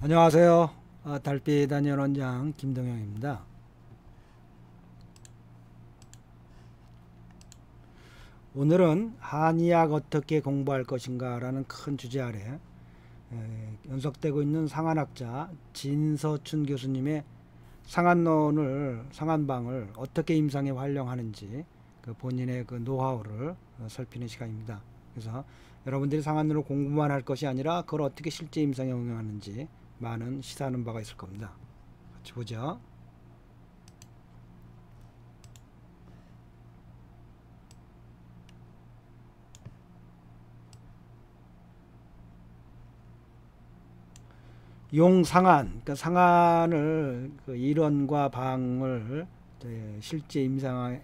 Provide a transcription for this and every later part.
안녕하세요. 달빛 단연원장 김동영입니다. 오늘은 한의학 어떻게 공부할 것인가 라는 큰 주제 아래 연속되고 있는 상한학자 진서춘 교수님의 상한방을 어떻게 임상에 활용하는지 그 본인의 그 노하우를 살피는 시간입니다. 그래서 여러분들이 상한론을 공부만 할 것이 아니라 그걸 어떻게 실제 임상에 응용하는지 많은 시사하는 바가 있을 겁니다. 같이 보죠. 용상한, 그러니까 상한을 그 이론과 방을 실제 임상에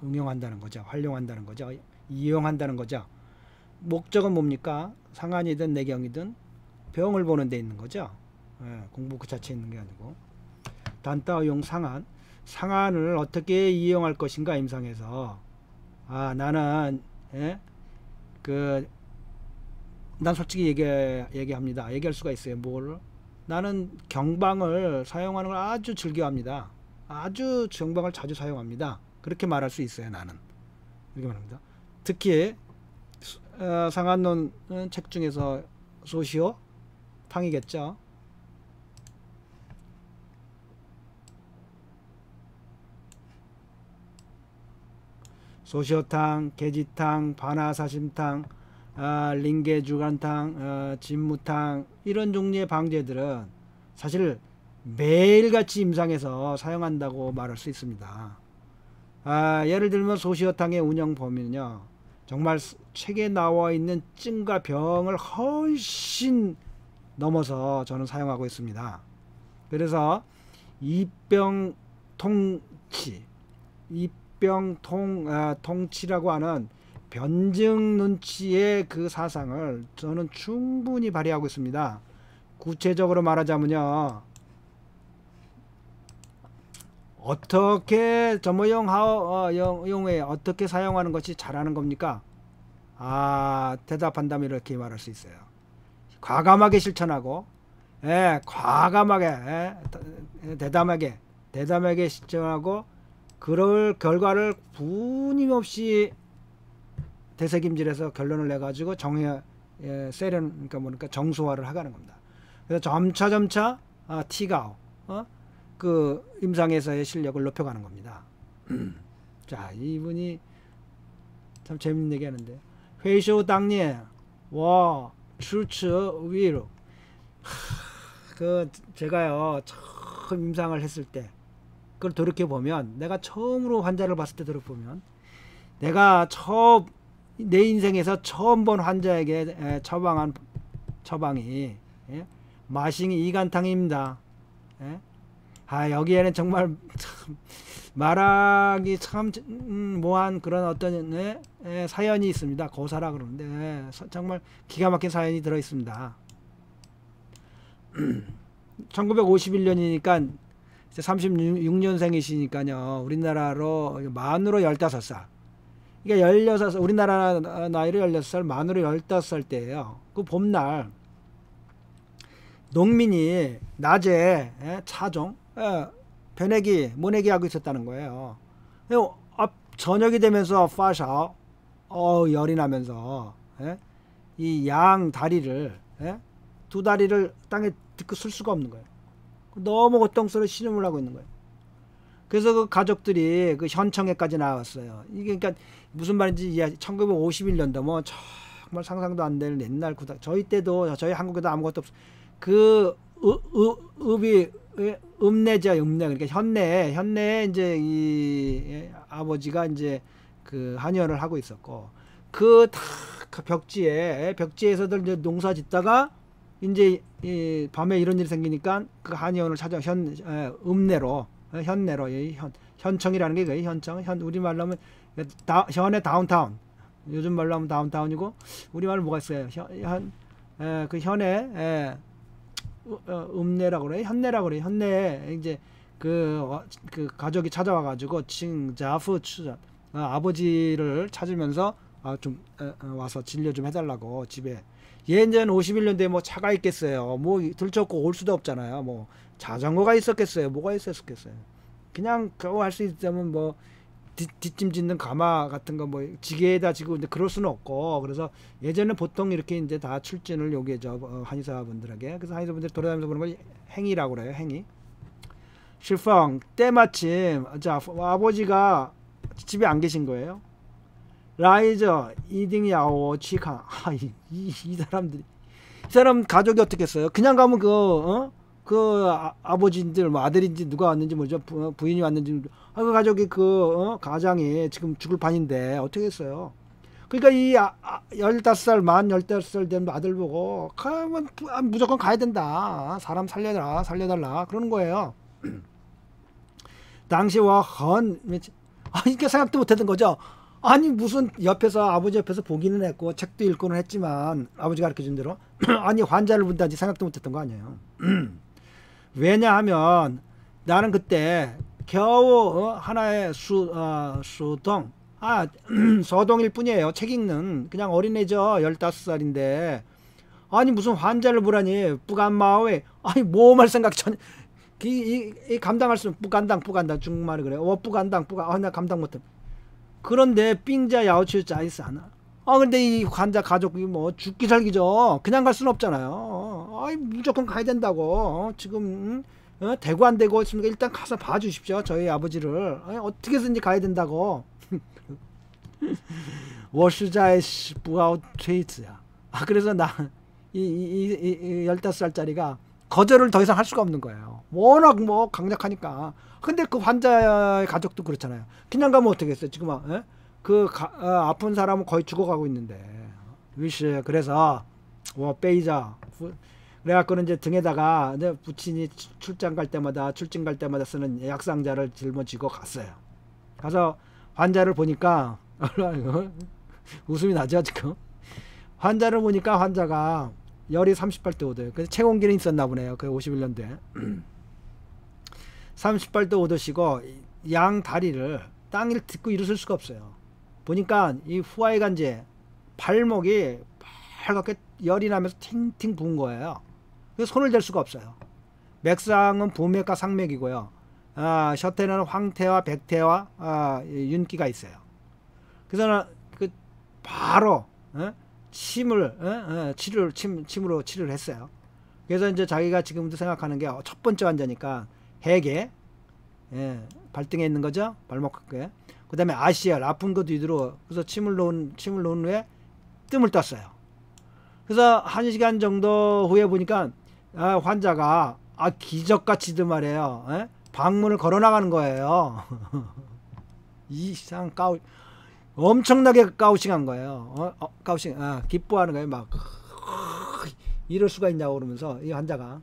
응용한다는 거죠. 활용한다는 거죠. 이용한다는 거죠. 목적은 뭡니까? 상한이든 내경이든 병을 보는 데 있는 거죠. 공부 그 자체에 있는 게 아니고. 단따용 상한을 어떻게 이용할 것인가 임상에서. 나는 난 솔직히 얘기합니다. 얘기할 수가 있어요. 뭘? 나는 경방을 사용하는 걸 아주 즐겨합니다. 아주 경방을 자주 사용합니다. 그렇게 말할 수 있어요. 나는 이렇게 말합니다. 특히 상한론 책 중에서 소시오 탕이겠죠. 소시오탕, 계지탕, 바나사심탕, 링게주간탕, 진무탕 이런 종류의 방제들은 사실 매일같이 임상에서 사용한다고 말할 수 있습니다. 예를 들면 소시오탕의 운영 범위는요, 정말 책에 나와 있는 증과 병을 훨씬 넘어서 저는 사용하고 있습니다. 그래서 이병통치, 통치라고 하는 변증 눈치의 그 사상을 저는 충분히 발휘하고 있습니다. 구체적으로 말하자면요, 어떻게 용에 어떻게 사용하는 것이 잘하는 겁니까? 대답한다면 이렇게 말할 수 있어요. 과감하게 실천하고, 과감하게, 대담하게 실천하고, 그럴 결과를 분임없이 되새김질해서 결론을 내가지고 그러니까 정소화를 하가는 겁니다. 그래서 점차 티가 그 임상에서의 실력을 높여가는 겁니다. 자, 이분이 참 재밌는 얘기 하는데, 회쇼 당년 와 출처 위로, 제가요 처음 임상을 했을 때 그걸 돌이켜보면, 내가 처음으로 환자를 봤을 때 돌이켜보면, 내가 내 인생에서 처음 본 환자에게 처방한 처방이 마싱 이간탕입니다. 여기에는 정말 참 말하기 참 모한 그런 어떤 사연이 있습니다. 고사라 그러는데 정말 기가 막힌 사연이 들어 있습니다. 1951년이니까 36년생이시니까요. 우리나라로 만으로 15살. 그러니까 16살, 우리나라 나이로 16살, 만으로 15살 때예요. 그 봄날 농민이 낮에 차종 모내기 하고 있었다는 거예요. 저녁이 되면서 파샤 열이 나면서 이 양 다리를 두 다리를 땅에 딛고 쓸 수가 없는 거예요. 너무 고통스러워 신음을 하고 있는 거예요. 그래서 그 가족들이 그 현청에까지 나왔어요. 이게 그러니까 무슨 말인지 1951년도 뭐 정말 상상도 안 되는 옛날 저희 때도, 저희 한국에도 아무것도 없어. 그 읍내죠. 그러니까 현내에 이제 이 아버지가 이제 그 한의원을 하고 있었고, 그 다 벽지에서들 이제 농사 짓다가 이제 이 밤에 이런 일이 생기니까 그 한의원을 찾아 읍내로 현청이라는 게 현청, 우리말로 하면 현의 다운타운, 요즘 말로 하면 다운타운이고, 우리말로 뭐가 있어요? 그 현의 읍내라고 그래, 현내라고 그래. 현내에 이제 그 가족이 찾아와가지고 아버지를 찾으면서 좀 와서 진료 좀 해달라고 집에. 예전 51년도에 뭐 차가 있겠어요. 뭐 들쳤고 올 수도 없잖아요. 뭐 자전거가 있었겠어요. 뭐가 있었겠어요. 그냥 겨우 할 수 있다면 뭐 뒷짐 짓는 가마 같은 거 뭐 지게에다 지고 근데 그럴 수는 없고 그래서 예전에 보통 이렇게 이제 다 출진을 여기에 한의사분들에게 그래서 한의사분들이 돌아다니면서 그런 걸 행위라고 그래요. 행위. 실펑 때마침 자 아버지가 집에 안 계신 거예요. 라이저 이딩야오 치카 이 사람들이 이 사람 가족이 어떻겠어요? 그냥 가면 아버지인들 뭐 아들인지 누가 왔는지 뭐죠 부인이 왔는지 그 가족이 가장이 지금 죽을 판인데 어떻게 했어요? 그러니까 이 15살 만 15살 된 아들 보고 가면 무조건 가야 된다. 사람 살려달라 그러는 거예요. 당시와 이렇게 생각도 못했던 거죠. 아니 무슨 옆에서 아버지 옆에서 보기는 했고 책도 읽고는 했지만 아버지가 가르쳐준 대로 아니 환자를 본다지 생각도 못했던 거 아니에요. 왜냐하면 나는 그때 겨우 하나의 수동 서동일 뿐이에요. 책 읽는 그냥 어린애죠. 15살인데 아니 무슨 환자를 보라니 뿌간마오에 아니 뭐말 생각 전혀 이 감당할 수 뿌간당 중국말이 그래요. 뿌간당 나 감당 못해. 그런데 삥자 야오치우 짜이스 하나. 근데 이 환자 가족이 뭐 죽기 살기죠. 그냥 갈 수는 없잖아요. 무조건 가야 된다고. 지금 되고 안 되고 있으니까 일단 가서 봐주십시오. 저희 아버지를 어떻게 해서든지 가야 된다고. 워슈자이시 부아웃 트레이트야. 그래서 이 15살짜리가 거절을 더 이상 할 수가 없는 거예요. 워낙 뭐 강력하니까. 근데 그 환자의 가족도 그렇잖아요. 그냥 가면 어떻게 했어요? 지금 아픈 사람은 거의 죽어가고 있는데. 위시 그래서 빼이자. 그래갖고는 이제 등에다가 부친이 출장 갈 때마다 쓰는 약상자를 짊어지고 갔어요. 가서 환자를 보니까 웃음이 나죠 지금. 환자를 보니까 환자가 열이 38도 5도예요. 그래서 체온기는 있었나 보네요. 그 51년도에. 38도 5도시고 양 다리를 땅을 딛고 일어설 수가 없어요. 보니까 이 후하이간제 발목이 빨갛게 열이 나면서 팅팅 부은 거예요. 그래서 손을 댈 수가 없어요. 맥상은 부맥과 상맥이고요. 셔태는 황태와 백태와 윤기가 있어요. 그래서 바로 침으로 치료를 했어요. 그래서 이제 자기가 지금도 생각하는 게 첫 번째 환자니까 해계, 발등에 있는 거죠. 발목 그 다음에 아시열 아픈 것 뒤로 그래서 침을 놓은 후에 뜸을 떴어요. 그래서 1시간 정도 후에 보니까 환자가 기적같이도 말이에요. 방문을 걸어 나가는 거예요. 이상 엄청나게 가우싱한 거예요. 가우싱 기뻐하는 거예요. 막 이럴 수가 있냐고 그러면서 이 환자가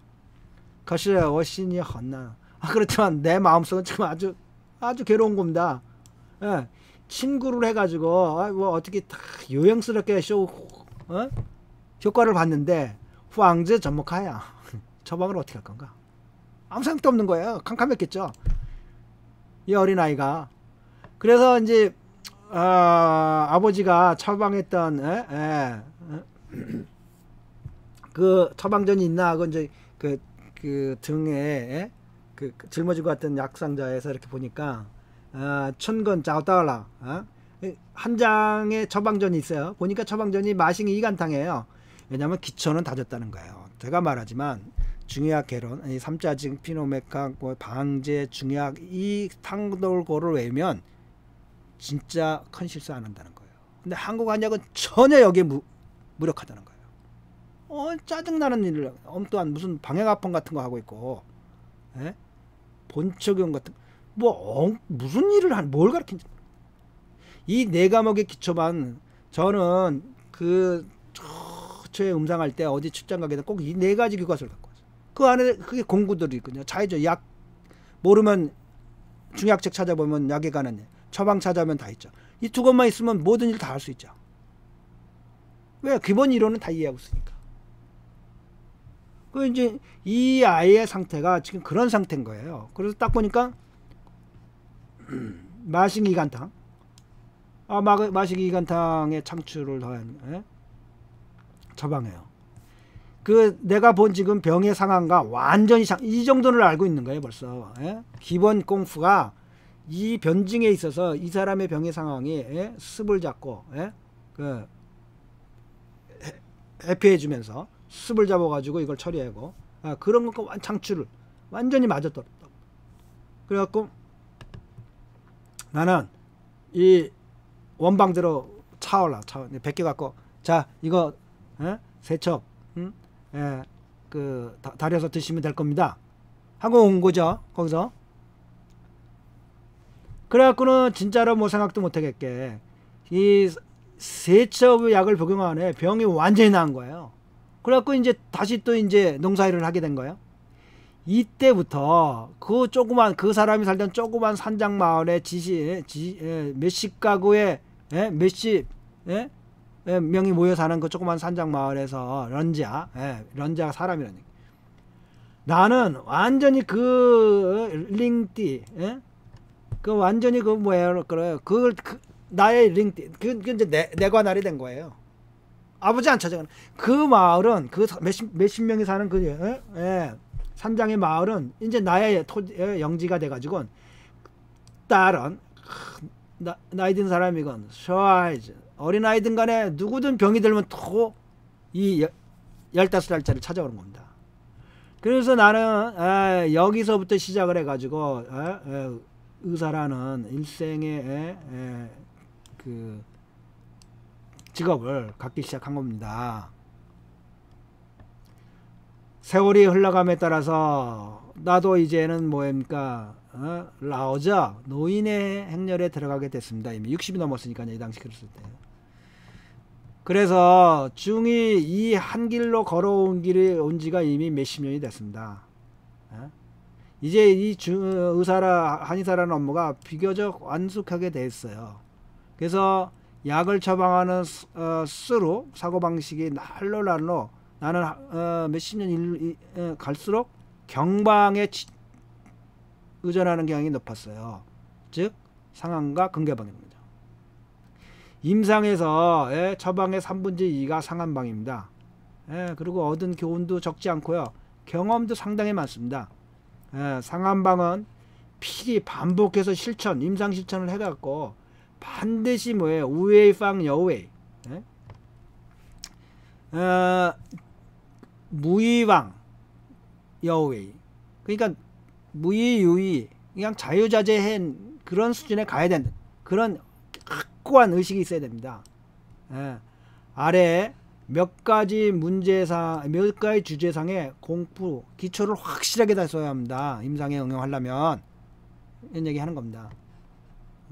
거시 어신이 헛나. 그렇지만 내 마음속은 지금 아주 괴로운 겁니다. 친구를 해가지고 뭐 어떻게 요행스럽게 효과를 봤는데 후앙제 전목하야. 처방을 어떻게 할 건가? 아무 생각도 없는 거예요. 캄캄했겠죠. 이 어린아이가. 그래서 이제 아버지가 처방했던 그 처방전이 있나 하고 이제 그 등에 짊어지고 왔던 약상자에서 이렇게 보니까 천건 짜오따라 한 장의 처방전이 있어요. 보니까 처방전이 마싱 이간탕이에요. 왜냐하면 기초는 다졌다는 거예요. 제가 말하지만 중의학 개론, 이 삼자증, 피노메카, 방제, 중의학 이 탕돌고를 외우면 진짜 큰 실수 안 한다는 거예요. 근데 한국 한약은 전혀 여기에 무력하다는 거예요. 짜증나는 일을 엄또한 무슨 방해가펑 같은 거 하고 있고, 본초경 같은 무슨 일을 뭘 가르친지. 이 네 과목의 기초만 저는 그 초에 음상할 때 어디 출장 가게 되면 꼭 이 네 가지 교과서를 갖고 왔어요. 그 안에 그게 공부들이 있거든요. 자의죠. 약 모르면 중약책 찾아보면 약에 관한 처방 찾아보면 다 있죠. 이 두 것만 있으면 모든 일 다 할 수 있죠. 왜? 기본 이론은 다 이해하고 있으니까. 그 이제 이 아이의 상태가 지금 그런 상태인 거예요. 그래서 딱 보니까 마싱이간탕 마시기관탕의 창출을 더한 처방해요. 그 내가 본 지금 병의 상황과 완전히 이 정도를 알고 있는 거예요 벌써. 기본功夫가 이 변증에 있어서 이 사람의 병의 상황이 습을 잡고 그 해피해주면서 습을 잡아가지고 이걸 처리하고 그런 거 창출을 완전히 맞았더라. 그래갖고 나는 이 원방대로 차올라 100개 갖고 자 이거 세첩 그 달여서 드시면 될 겁니다 하고 온 거죠 거기서. 그래갖고는 진짜로 뭐 생각도 못하겠게 이 세첩의 약을 복용하네 병이 완전히 나은 거예요. 그래갖고 이제 다시 또 이제 농사일을 하게 된 거예요. 이때부터 그 사람이 살던 조그만 산장 마을에 몇십 가구에 몇십 명이 모여 사는 그 조그만 산장 마을에서 런자 사람이라는. 나는 완전히 그 링띠 그 완전히 그 뭐예요 그래 나의 링띠 그 이제 내가 날이 된 거예요. 아버지 안 찾아가는 그 마을은 그 몇십 명이 사는 그 산장의 마을은 이제 나의 영지가 돼가지고 딸은 나이 든 사람이건 셔아이즈 어린아이든 간에 누구든 병이 들면 또 이 15살짜리 찾아오는 겁니다. 그래서 나는 여기서부터 시작을 해가지고 의사라는 일생의 그 직업을 갖기 시작한 겁니다. 세월이 흘러감에 따라서 나도 이제는 뭐입니까 라오저 노인의 행렬에 들어가게 됐습니다. 이미 60이 넘었으니까요. 이 당시 그랬을 때. 그래서 중이 이 한 길로 걸어온 길이 온 지가 이미 몇십 년이 됐습니다. 이제 이 한의사라는 업무가 비교적 완숙하게 됐어요. 그래서 약을 처방하는 스로 사고방식이 날로 나는 몇십 년 갈수록 경방에 의존하는 경향이 높았어요. 즉 상한과 근개방입니다. 임상에서 처방의 3분의 2가 상한방입니다. 그리고 얻은 교훈도 적지 않고요. 경험도 상당히 많습니다. 상한방은 필히 반복해서 임상 실천을 해갖고 반드시 뭐예요? 우웨이팡 여웨이 무이왕 여웨이 그러니까 무이유이 그냥 자유자재한 그런 수준에 가야 된다. 그런 확고한 의식이 있어야 됩니다. 아래 몇 가지 주제상의 공부 기초를 확실하게 다 써야 합니다. 임상에 응용하려면 이런 얘기 하는 겁니다.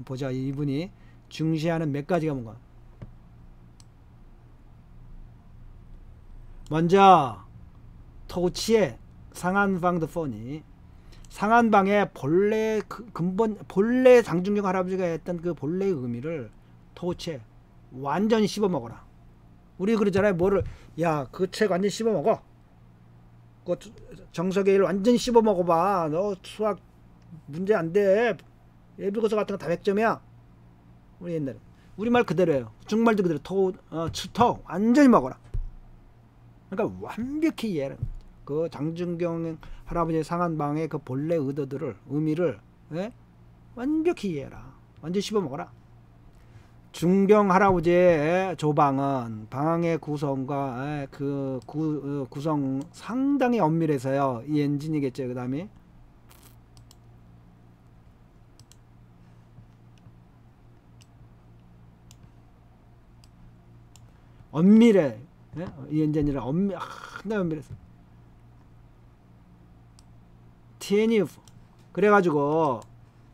보자 이분이 중시하는 몇 가지가 뭔가. 먼저 토치의 상한방드포니 상한방의 본래 본래 장중경 할아버지가 했던 그 본래의 의미를 토치 완전히 씹어먹어라. 우리 그러잖아요. 그 책 완전히 씹어먹어. 그 정석의 일 완전히 씹어먹어봐. 너 수학 문제 안 돼. 예비고사 같은 거 다 100점이야. 우리 옛날에 우리말 그대로예요. 중말도 그대로 추토 완전히 먹어라. 그러니까 완벽히 이해를 그 장준경 할아버지의 상한방의 그 본래 의미를 완벽히 이해해라. 완전히 씹어먹어라. 중경 할아버지의 조방은 방의 구성과 그 구성 상당히 엄밀해서요. 이 엔진이겠죠. 그 다음에 엄밀해. 이 엔진이라 상당히 엄밀해서 티에니프 그래가지고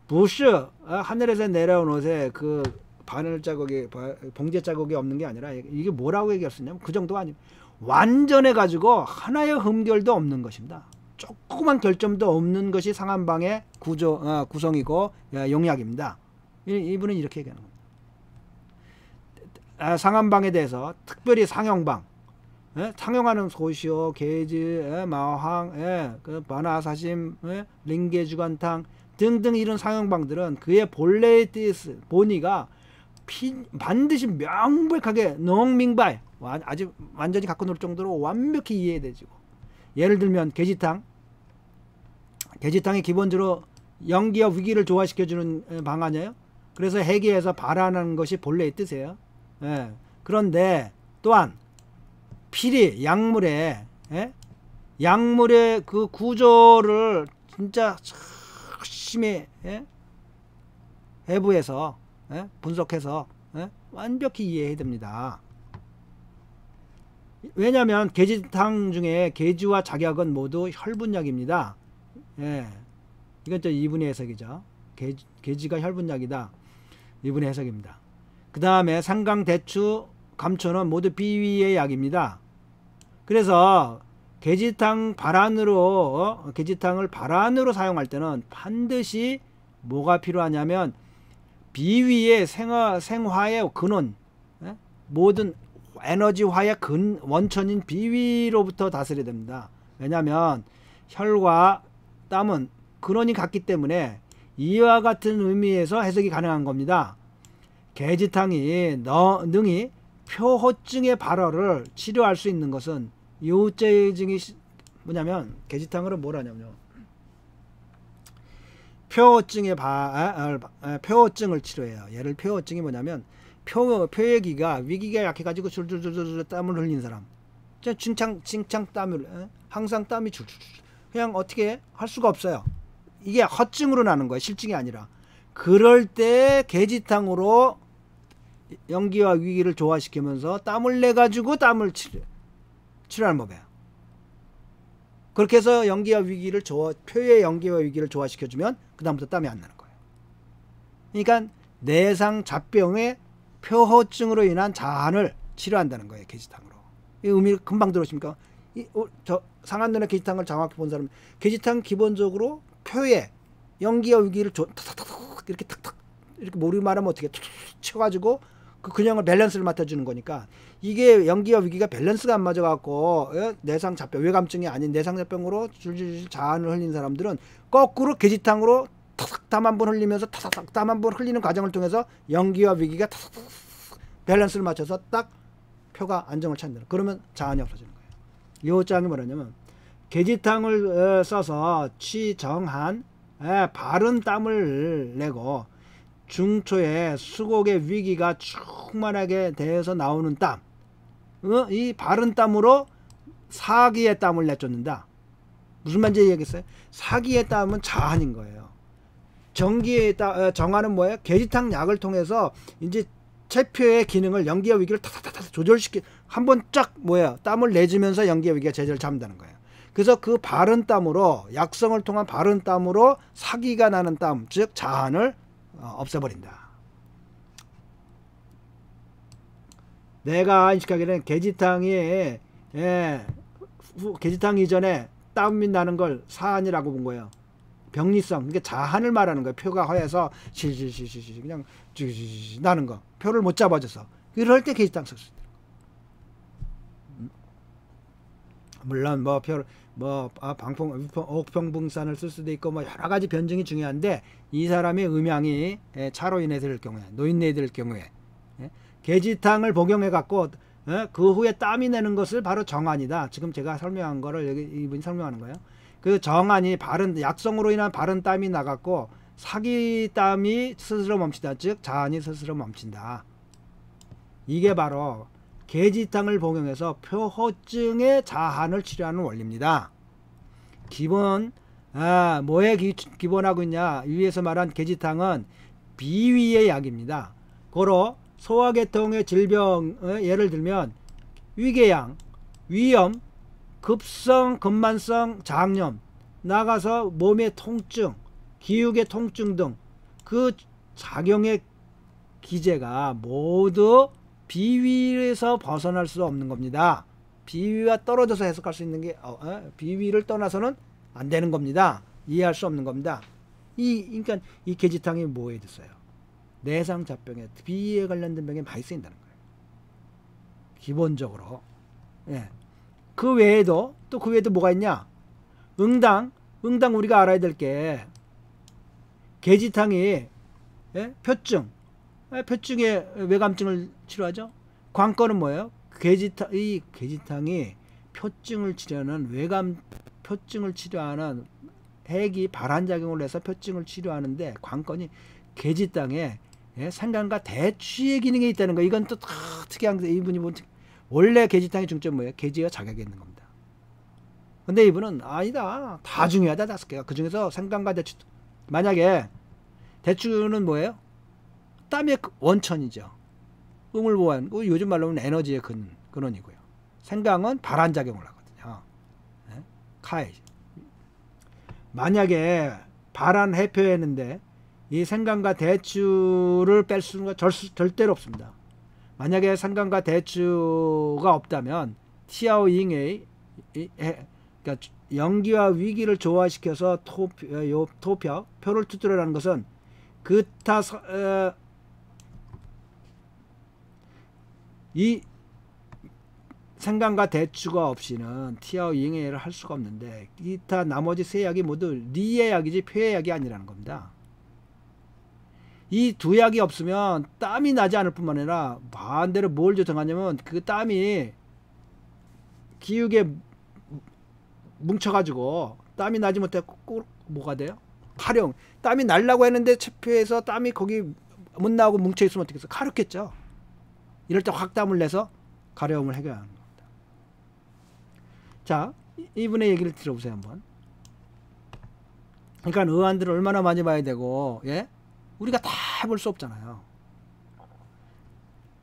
부슈 하늘에서 내려온 옷에 그 바늘 자국이 봉제 자국이 없는 게 아니라 이게 뭐라고 얘기할 수 있냐면 그 정도가 아니고 완전해 가지고 하나의 흠결도 없는 것입니다. 조그만 결점도 없는 것이 상한방의 구성이고 용약입니다. 이분은 이렇게 얘기하는 겁니다. 상한방에 대해서 특별히 상형방 상형하는 소시오, 게이지, 마황, 그 바나사심, 링게주관탕 등등 이런 상형방들은 그의 본래의 뜻, 본의가 반드시 명백하게 농민바이 아주 완전히 갖고 놀 정도로 완벽히 이해해야 되죠. 예를 들면 게지탕. 게지탕이 기본적으로 연기와 위기를 조화시켜주는 방안이에요. 그래서 해기에서 발안하는 것이 본래의 뜻이에요. 예. 그런데 또한 필히 약물의 그 구조를 진짜 열심히 해부해서 분석해서 완벽히 이해해야 됩니다. 왜냐하면 게지탕 중에 게지와 작약은 모두 혈분약입니다. 이건 또 2분의 해석이죠. 게지가 혈분약이다. 2분의 해석입니다. 그 다음에 상강, 대추, 감초는 모두 비위의 약입니다. 그래서 게지탕을 발안으로 사용할 때는 반드시 뭐가 필요하냐면 비위의 생화의 근원, 모든 에너지화의 원천인 비위로부터 다스려야 됩니다. 왜냐하면 혈과 땀은 근원이 같기 때문에 이와 같은 의미에서 해석이 가능한 겁니다. 게지탕이 능히 표호증의 발화를 치료할 수 있는 것은 요죄증이 뭐냐면 게지탕으로 뭘 하냐면요. 표호증을 치료해요. 예를 표호증이 뭐냐면 표액기가 위기가 약해가지고 줄줄줄줄 땀을 흘린 사람. 칭창 땀을 항상 땀이 줄줄줄 그냥 어떻게 할 수가 없어요. 이게 허증으로 나는 거예요. 실증이 아니라. 그럴 때 게지탕으로 연기와 위기를 조화시키면서 땀을 내 가지고 땀을 치료하는 법이에요. 그렇게 해서 연기와 위기를 표의 연기와 위기를 조화시켜주면 그 다음부터 땀이 안 나는 거예요. 그러니까 내상 잡병의 표호증으로 인한 자한을 치료한다는 거예요. 게지탕으로. 이 의미 금방 들으십니까? 저 상한눈의 게지탕을 정확히 본 사람, 게지탕 기본적으로 표에 연기와 위기를 탁탁탁 이렇게 탁탁 이렇게 모르 말하면 어떻게 툭툭 쳐가지고 그 균형을 밸런스를 맡아주는 거니까 이게 연기와 위기가 밸런스가 안 맞아갖고 내상 잡병 외감증이 아닌 내상 잡병으로 줄줄줄 자한을 흘린 사람들은 거꾸로 게지탕으로 탁탁 땀 한 번 흘리면서 탁탁 땀 한 번 흘리는 과정을 통해서 연기와 위기가 탁탁 밸런스를 맞춰서 딱 표가 안정을 찾는 그러면 자한이 없어지는 거예요. 이 장이 뭐냐면 게지탕을 써서 취정한 바른 땀을 내고 중초에 수곡의 위기가 충만하게 되어서 나오는 땀, 이 바른 땀으로 사기의 땀을 내쫓는다. 무슨 말인지 얘기했어요? 사기의 땀은 자한인 거예요. 정화는 뭐예요? 게지탕 약을 통해서 이제 체표의 기능을 연기와 위기를 탁탁탁 조절시키 한번 쫙 땀을 내주면서 연기와 위기가 제재를 잡는다는 거예요. 그래서 그 바른 땀으로 약성을 통한 바른 땀으로 사기가 나는 땀, 즉 자한을 없애버린다. 내가 인식하기에는 게지탕이 게지탕 이전에 땀이 나는 걸 사한이라고 본 거예요. 병리성, 그러니까 자한을 말하는 거예요. 표가 허해서 실실실실 그냥 나는 거. 표를 못 잡아줘서. 이럴 때 게지탕 쓸 수 있다. 물론 옥평붕산을 쓸 수도 있고 여러 가지 변증이 중요한데 이 사람의 음양이 차로 인해서 될 경우에 노인네에 될 경우에 게지탕을 복용해 갖고 그 후에 땀이 내는 것을 바로 정한이다. 지금 제가 설명한 거를 여기 이분이 설명하는 거예요. 그 정한이 바른 약성으로 인한 바른 땀이 나갔고 사기 땀이 스스로 멈춘다. 즉 자한이 스스로 멈춘다. 이게 바로 게지탕을 복용해서 표호증의 자한을 치료하는 원리입니다. 기본 뭐에 기본하고 있냐? 위에서 말한 게지탕은 비위의 약입니다. 고로 소화계통의 질병 예를 들면 위궤양, 위염, 급성 근만성 장염, 나가서 몸의 통증, 기육의 통증 등 그 작용의 기제가 모두 비위에서 벗어날 수 없는 겁니다. 비위와 떨어져서 해석할 수 있는 게 비위를 떠나서는 안 되는 겁니다. 이해할 수 없는 겁니다. 그러니까 이 게지탕이 뭐에 있어요? 내상 잡병에 비위에 관련된 병에 많이 쓰인다는 거예요. 기본적으로. 그 외에도 또 그 외에도 뭐가 있냐? 응당 우리가 알아야 될 게 게지탕이 표증 표증에 외감증을 치료하죠. 관건은 뭐예요? 이 괴지탕이 표증을 치료하는 표증을 치료하는 핵이 발한작용을 해서 표증을 치료하는데 관건이 괴지탕에 생강과 대추의 기능이 있다는 거. 이건 또 특이한 게 이분이 원래 괴지탕의 중점은 뭐예요? 괴지가 자격이 있는 겁니다. 근데 이분은 아니다. 다 중요하다. 5개가. 그 중에서 생강과 대추. 만약에 대추는 뭐예요? 땀의 원천이죠. 음을 보호하는 거. 요즘 말로 하면 에너지의 근원이고요. 생강은 발한작용을 하거든요. 네? 카이. 만약에 발한 해표했는데 이 생강과 대추를 뺄 수는 절대로 없습니다. 만약에 생강과 대추가 없다면 티아오잉의 그러니까 연기와 위기를 조화시켜서 표를 두드려라는 것은 이 생강과 대추가 없이는 티아오잉해를 할 수가 없는데 기타 나머지 세 약이 모두 리의 약이지 표의 약이 아니라는 겁니다. 이 두 약이 없으면 땀이 나지 않을 뿐만 아니라 반대로 뭘 조성하냐면 그 땀이 기육에 뭉쳐가지고 땀이 나지 못해 꼭 뭐가 돼요? 가령 땀이 날라고 했는데 체표해서 땀이 거기 못 나오고 뭉쳐있으면 어떻게 해서 가렵겠죠. 이럴 때 확 땀을 내서 가려움을 해결하는 겁니다. 자, 이분의 얘기를 들어보세요 한번. 그러니까 의안들을 얼마나 많이 봐야 되고 우리가 다 해볼 수 없잖아요.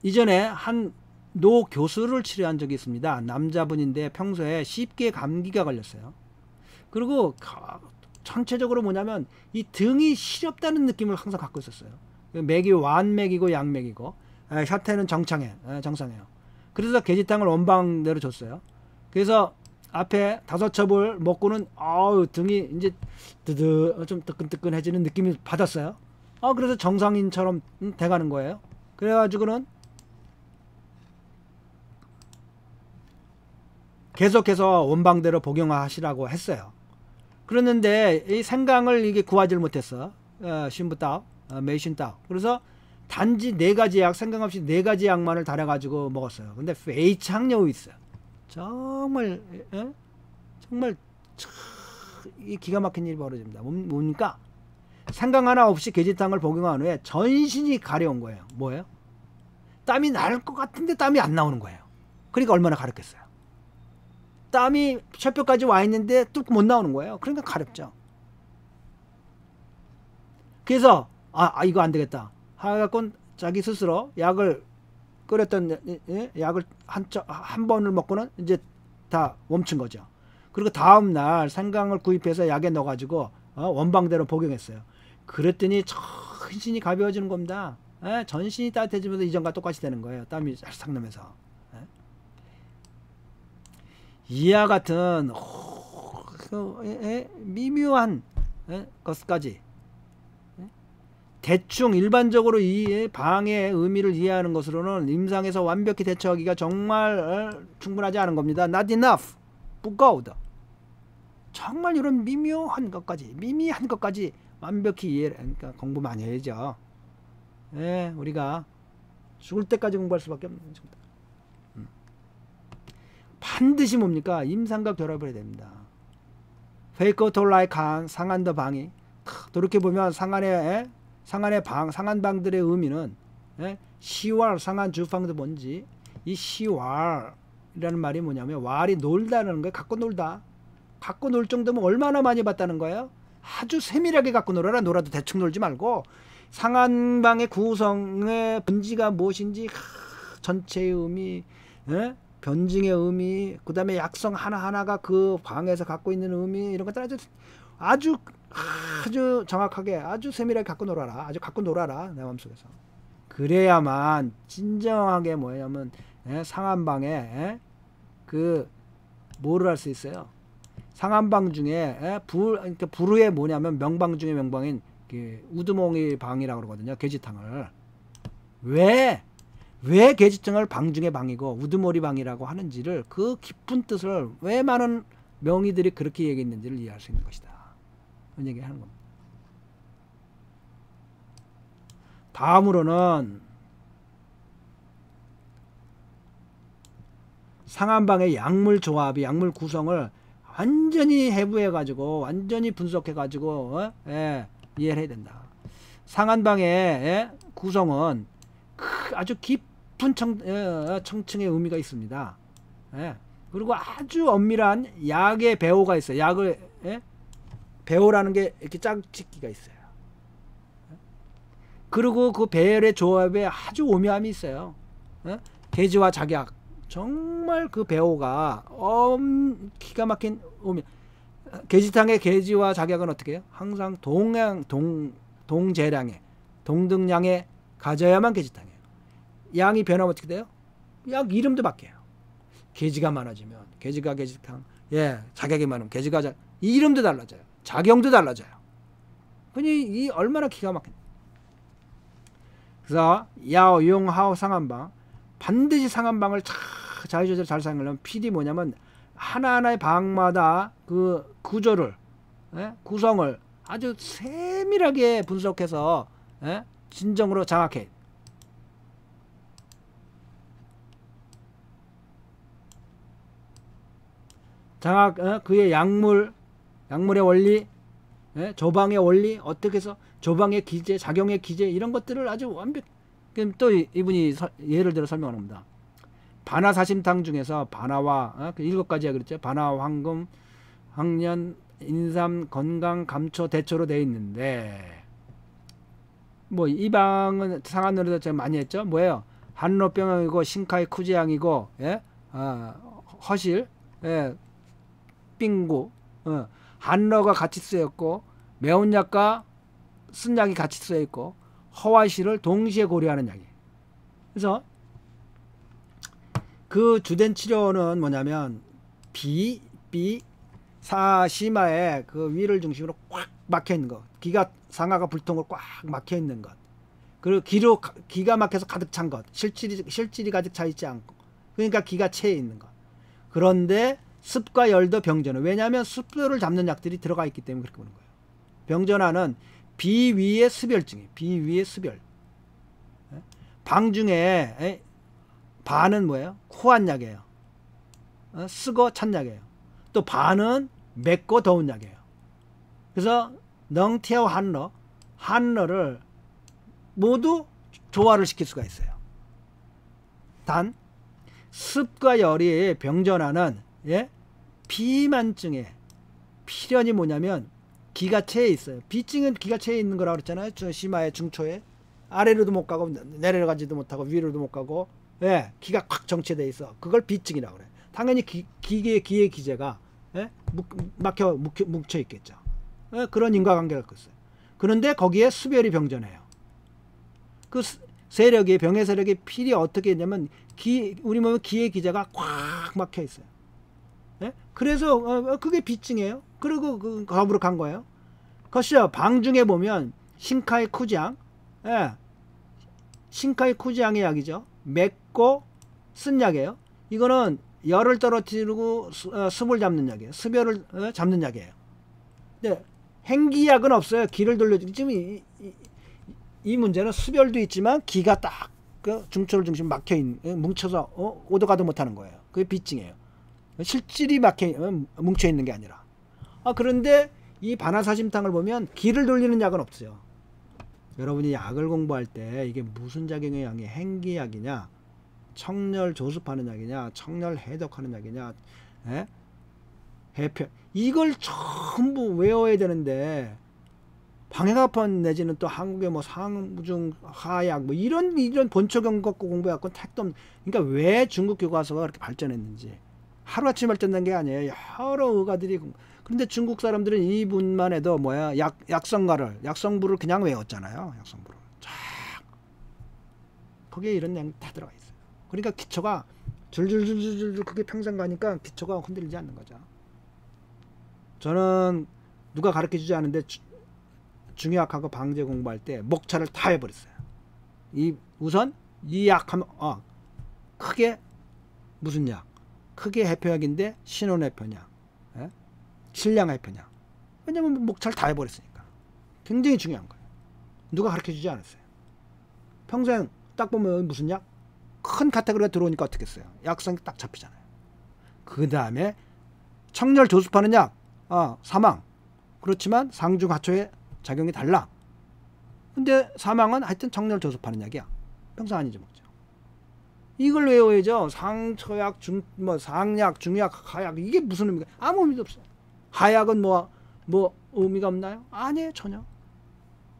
이전에 한 노 교수를 치료한 적이 있습니다. 남자분인데 평소에 쉽게 감기가 걸렸어요. 그리고 전체적으로 뭐냐면 이 등이 시렵다는 느낌을 항상 갖고 있었어요. 맥이 완맥이고 양맥이고 샤태는 정상이에요. 그래서 게지탕을 원방대로 줬어요. 그래서 앞에 5첩을 먹고는 등이 이제 좀 뜨끈뜨끈해지는 느낌이 받았어요. 그래서 정상인처럼 돼가는 거예요. 그래가지고는 계속해서 원방대로 복용하시라고 했어요. 그랬는데 이 생강을 이게 구하지를 못했어. 신부따, 메이신따. 그래서 단지 4가지 약, 생강 없이 4가지 약만을 달아가지고 먹었어요. 근데 페이창여우 있어요. 정말 이 기가 막힌 일이 벌어집니다. 뭡니까? 생강 하나 없이 게지탕을 복용한 후에 전신이 가려운 거예요. 뭐예요? 땀이 날 것 같은데 땀이 안 나오는 거예요. 그러니까 얼마나 가렵겠어요. 땀이 셔뼈까지 와 있는데 뚝 못 나오는 거예요. 그러니까 가렵죠. 그래서 이거 안 되겠다 하여갖고 자기 스스로 약을 끓였던 약을 한 번을 먹고는 이제 다 멈춘 거죠. 그리고 다음날 생강을 구입해서 약에 넣어가지고 원방대로 복용했어요. 그랬더니 전신이 가벼워지는 겁니다. 전신이 따뜻해지면서 이전과 똑같이 되는 거예요. 땀이 싹 나면서. 이와 같은 미묘한 것까지 대충 일반적으로 이 방의 의미를 이해하는 것으로는 임상에서 완벽히 대처하기가 정말 충분하지 않은 겁니다. Not enough, 부끄러우다. 정말 이런 미미한 것까지 완벽히 이해를, 그러니까 공부 많이 해야죠. 우리가 죽을 때까지 공부할 수밖에 없는 겁니다. 반드시 뭡니까? 임상과 결합을 해야 됩니다. 페이커톨라이 칸, 상한더 방이 돌이켜보면 상한방들의 의미는 시왈, 상한 주방도 뭔지 이 시왈이라는 말이 뭐냐면 왈이 놀다는 거예요. 갖고 놀다. 갖고 놀 정도면 얼마나 많이 봤다는 거예요? 아주 세밀하게 갖고 놀아도 대충 놀지 말고 상한방의 구성의 분지가 무엇인지 전체의 의미, 변증의 의미, 그 다음에 약성 하나하나가 그 방에서 갖고 있는 의미, 이런 것들 아주 정확하게 아주 세밀하게 갖고 놀아라. 내 마음속에서. 그래야만 진정하게 뭐냐면 상한방에 뭐를 할 수 있어요. 상한방 중에 그러니까 불후에 뭐냐면 명방 중에 명방인 우두몽이 방이라고 그러거든요. 게지탕을. 왜 게지탕을 방 중에 방이고 우두머리 방이라고 하는지를 그 깊은 뜻을 왜 많은 명의들이 그렇게 얘기했는지를 이해할 수 있는 것이다. 그런 얘기를 하는 겁니다. 다음으로는 상한방의 약물 조합이 약물 구성을 완전히 해부해 가지고 완전히 분석해 가지고 이해를 해야 된다. 상한방의 구성은 아주 깊은 청층의 의미가 있습니다. 그리고 아주 엄밀한 약의 배호가 있어요. 약을 배호라는 게 이렇게 짝짓기가 있어요. 그리고 그 배열의 조합에 아주 오묘함이 있어요. 계지와 작약, 정말 그 배호가 기가 막힌 오묘. 계지탕의 계지와 작약은 어떻게 해요? 항상 동재량의 동등량에 가져야만 계지탕이에요. 양이 변하면 어떻게 돼요? 약 이름도 바뀌어요. 계지가 많아지면 계지가 계지탕, 작약이 많으면 계지가 이름도 달라져요. 작용도 달라져요. 그니 이 얼마나 기가 막힌. 그래서 야오 용하오 상한방, 반드시 상한방을 자유조절 잘 사용하려면 필히 뭐냐면 하나하나의 방마다 그 구조를 구성을 아주 세밀하게 분석해서 진정으로 장악해. 그의 약물의 원리, 조방의 원리, 어떻게 해서 조방의 기제, 작용의 기제, 이런 것들을 아주 완벽. 또 이분이 예를 들어 설명합니다. 반화사심탕 중에서 반화와 7가지야 그랬죠. 반화, 황금, 황년, 인삼, 건강, 감초, 대초로 되어 있는데, 뭐 이 방은 상한노래도 제가 많이 했죠. 뭐예요? 한로병이고 신카이 쿠지향이고, 허실, 빙구, 한러가 같이 쓰였고, 매운 약과 쓴 약이 같이 쓰여있고, 허와 실을 동시에 고려하는 약이에요. 그래서 그 주된 치료는 뭐냐면 사시마의 그 위를 중심으로 꽉 막혀 있는 것, 상하가 불통으로 꽉 막혀 있는 것, 그리고 기가 막혀서 가득 찬 것, 실질이 가득 차 있지 않고, 그러니까 기가 채에 있는 것. 그런데 습과 열도 병전화. 왜냐하면 습도를 잡는 약들이 들어가 있기 때문에 그렇게 보는 거예요. 병전화는 비위의 습열증이에요. 비위의 습열. 방 중에 반은 뭐예요? 코한 약이에요. 쓰고 찬 약이에요. 또 반은 맵고 더운 약이에요. 그래서 넝티아와 한러를 모두 조화를 시킬 수가 있어요. 단 습과 열이 병전화는 비만증에 필연이 뭐냐면 기가 채에 있어요. 비증은 기가 채에 있는 거라고 그랬잖아요. 심화의 중초에 아래로도 못 가고 내려가지도 못하고 위로도 못 가고 기가 꽉 정체돼 있어. 그걸 비증이라고 그래. 당연히 기의 기제가 뭉쳐 있겠죠. 그런 인과관계가 있어요. 그런데 거기에 수별이 병전해요. 그 세력이 병의 세력이 필이 어떻게 있냐면 우리 몸에 기의 기제가 꽉 막혀 있어요. 그래서 그게 비증이에요. 그리고 그 거부룩한 거예요. 그것이요. 방 중에 보면 신카이 쿠지향, 신카이 쿠지향의 약이죠. 맵고 쓴 약이에요. 이거는 열을 떨어뜨리고 습을 잡는 약이에요. 습열을 잡는 약이에요. 근데 행기약은 없어요. 기를 돌려주고. 지금 이 문제는 습열도 있지만 기가 딱 그 중초를 중심 막혀 있는, 뭉쳐서 오도 가도 못하는 거예요. 그게 비증이에요. 실질이 뭉쳐 있는 게 아니라. 그런데 이 반화사심탕을 보면 기를 돌리는 약은 없어요. 여러분이 약을 공부할 때 이게 무슨 작용의 약이 행기약이냐, 청열 조습하는 약이냐, 청열 해독하는 약이냐, 해표, 이걸 전부 외워야 되는데, 방해가판 내지는 또 한국의 뭐 상중 하약 뭐 이런 본초경 갖고 공부해갖고 택도 없는. 그러니까 왜 중국 교과서가 그렇게 발전했는지. 하루아침 발전된 게 아니에요. 여러 의가들이. 그런데 중국 사람들은 이분만 해도 약성부를 그냥 외웠잖아요. 약성부를 쫙 거기에 이런 내용 다 들어가 있어요. 그러니까 기초가 줄줄줄줄줄 그게 평생 가니까 기초가 흔들리지 않는 거죠. 저는 누가 가르쳐주지 않은데 중의학하고 방제 공부할 때 목차를 다 해버렸어요. 우선 이 약하면 크게 무슨 약? 크게 해표약인데 신혼해표냐, 신량해표냐. 왜냐면 목차를 다 해버렸으니까. 굉장히 중요한 거예요. 누가 가르쳐주지 않았어요. 평생 딱 보면 무슨 약? 큰 카테고리가 들어오니까 어떻겠어요? 약성이 딱 잡히잖아요. 그 다음에 청열 조습하는 약, 사망. 그렇지만 상중하초의 작용이 달라. 근데 사망은 하여튼 청열 조습하는 약이야. 평생 안 잊어먹죠. 이걸 외워야죠. 상처약, 상약, 중약, 하약. 이게 무슨 의미가? 아무 의미도 없어요. 하약은 뭐 의미가 없나요? 아니에요, 전혀.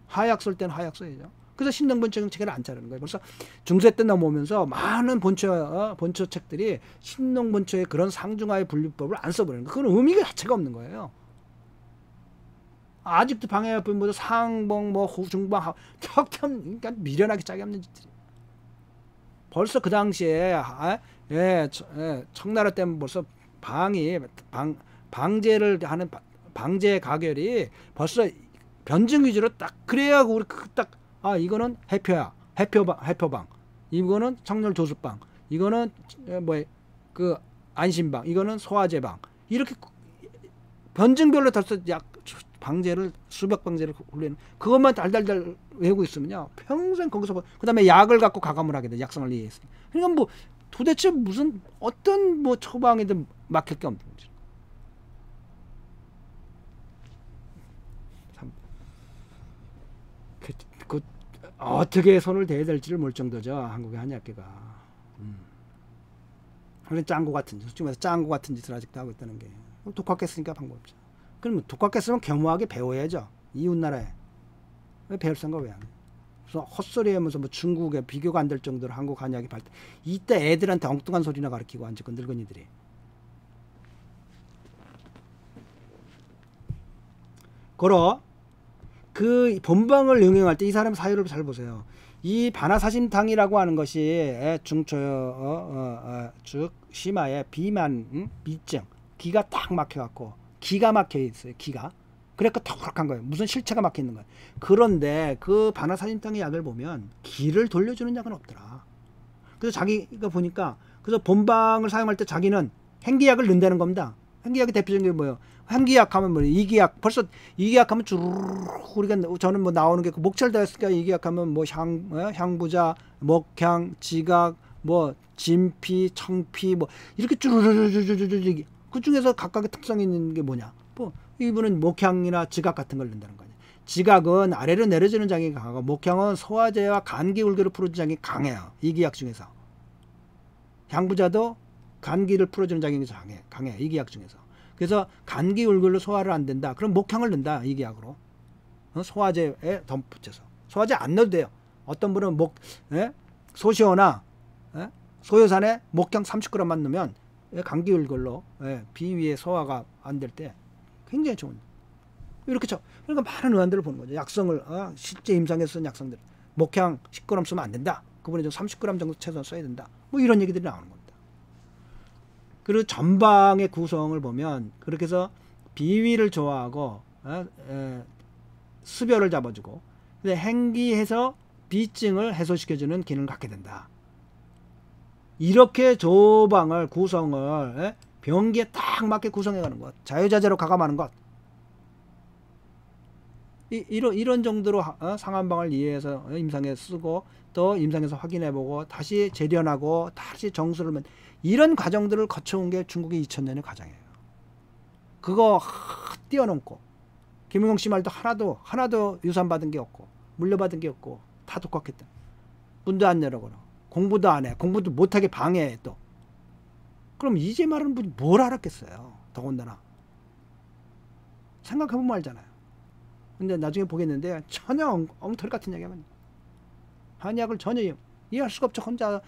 하약 쓸 때는 하약 써야죠. 그래서 신농본처 책을 안 자르는 거예요. 벌써 중세 때 넘어오면서 많은 본처 책들이 신농본처의 그런 상중하의 분류법을 안 써버리는 거예요. 그건 의미가 자체가 없는 거예요. 아직도 방해 앞에 뭐 상봉, 중방, 그러니까 미련하게 짝이 없는 짓들이. 벌써 그 당시에 청나라 때문에 벌써 방제를 하는 방제 가결이 벌써 변증 위주로 딱 그래야 우리 딱 이거는 해표방, 이거는 청열 조습방, 이거는 그 안심방, 이거는 소화제방, 이렇게 변증별로 벌써 약 방제를 수백 방제를 훈련, 그것만 달달달 외우고 있으면요 평생 거기서 그 다음에 약을 갖고 가감을 하게 돼. 약성을 이해했으니. 그러니까 뭐 도대체 무슨 어떤 처방이든 막힐 게 없는 거죠. 그 어떻게 손을 대야 될지를 모를 정도죠. 한국의 한의학계가. 그런 짱구 같은 짓, 솔직히 말해서 짱구 같은 짓을 아직도 하고 있다는 게. 독학했으니까 방법 없죠. 그럼 독학했으면 겸허하게 배워야죠. 이웃나라에. 왜 배울 생각 왜 안 해? 그래서 헛소리 하면서 뭐 중국에 비교가 안 될 정도로 한국 한의학이 발달. 이때 애들한테 엉뚱한 소리나 가르치고 앉을 건 늙은이들이. 그러 그 본방을 응용할 때 이 사람 사유를 잘 보세요. 이 반화사심탕이라고 하는 것이 중초 즉 심화의 비만 비증 기가 딱 막혀갖고 기가 막혀 있어요. 기가 그러니까 턱턱한 거예요. 무슨 실체가 막혀 있는 거예요. 그런데 그 반화사심탕의 약을 보면 기를 돌려주는 약은 없더라. 그래서 자기가 보니까 그래서 본방을 사용할 때 자기는 행기약을 넣는다는 겁니다. 행기약의 대표적인 게 뭐예요? 행기약 하면 뭐 이기약, 벌써 이기약 하면 주르륵 우리가 저는 뭐 나오는 게 그 목철다였으니까 이기약 하면 뭐 향부자, 목향, 지각, 뭐 진피, 청피 뭐 이렇게 쭈르르르르르르 그 중에서 각각의 특성이 있는 게 뭐냐? 뭐 이분은 목향이나 지각 같은 걸 넣는다는 거냐. 지각은 아래로 내려지는 장이 강하고 목향은 소화제와 감기 울교를 풀어주는 장이 강해요. 이기약 중에서. 향부자도 감기를 풀어주는 작용이 강해 이기약 중에서. 그래서 감기 울글로 소화를 안 된다. 그럼 목향을 넣는다. 이기약으로. 소화제에 덧붙여서. 소화제 안 넣어도 돼요. 어떤 분은 소시오나 소요산에 목향 30g만 넣으면 감기 울글로 비위에 소화가 안 될 때 굉장히 좋은. 이렇게 그러니까 많은 의안들을 보는 거죠. 약성을 실제 임상에서 쓴 약성들. 목향 10g 쓰면 안 된다. 그분이 좀 30g 정도 최소한 써야 된다. 뭐 이런 얘기들이 나오는 겁니다. 그리고 전방의 구성을 보면 그렇게 해서 비위를 좋아하고 수별을 잡아주고 근데 행기해서 비증을 해소시켜주는 기능을 갖게 된다. 이렇게 조방을 구성을 병기에 딱 맞게 구성해가는 것, 자유자재로 가감하는 것. 이런 정도로 상한방을 이해해서 임상에 쓰고 또 임상에서 확인해보고 다시 재련하고 다시 정수를 이런 과정들을 거쳐온 게 중국의 2000년의 과정이에요. 그거 뛰어넘고 김영용 씨 말도 하나도 유산받은 게 없고 물려받은 게 없고 다 독학했다. 문도 안 열어거나 공부도 안 해. 공부도 못하게 방해해 또. 그럼 이제 말하는 분이 뭘 알았겠어요. 더군다나. 생각해보면 알잖아요. 근데 나중에 보겠는데 전혀 엉터리 같은 얘기하면 한의학을 전혀 이해할 수가 없죠. 혼자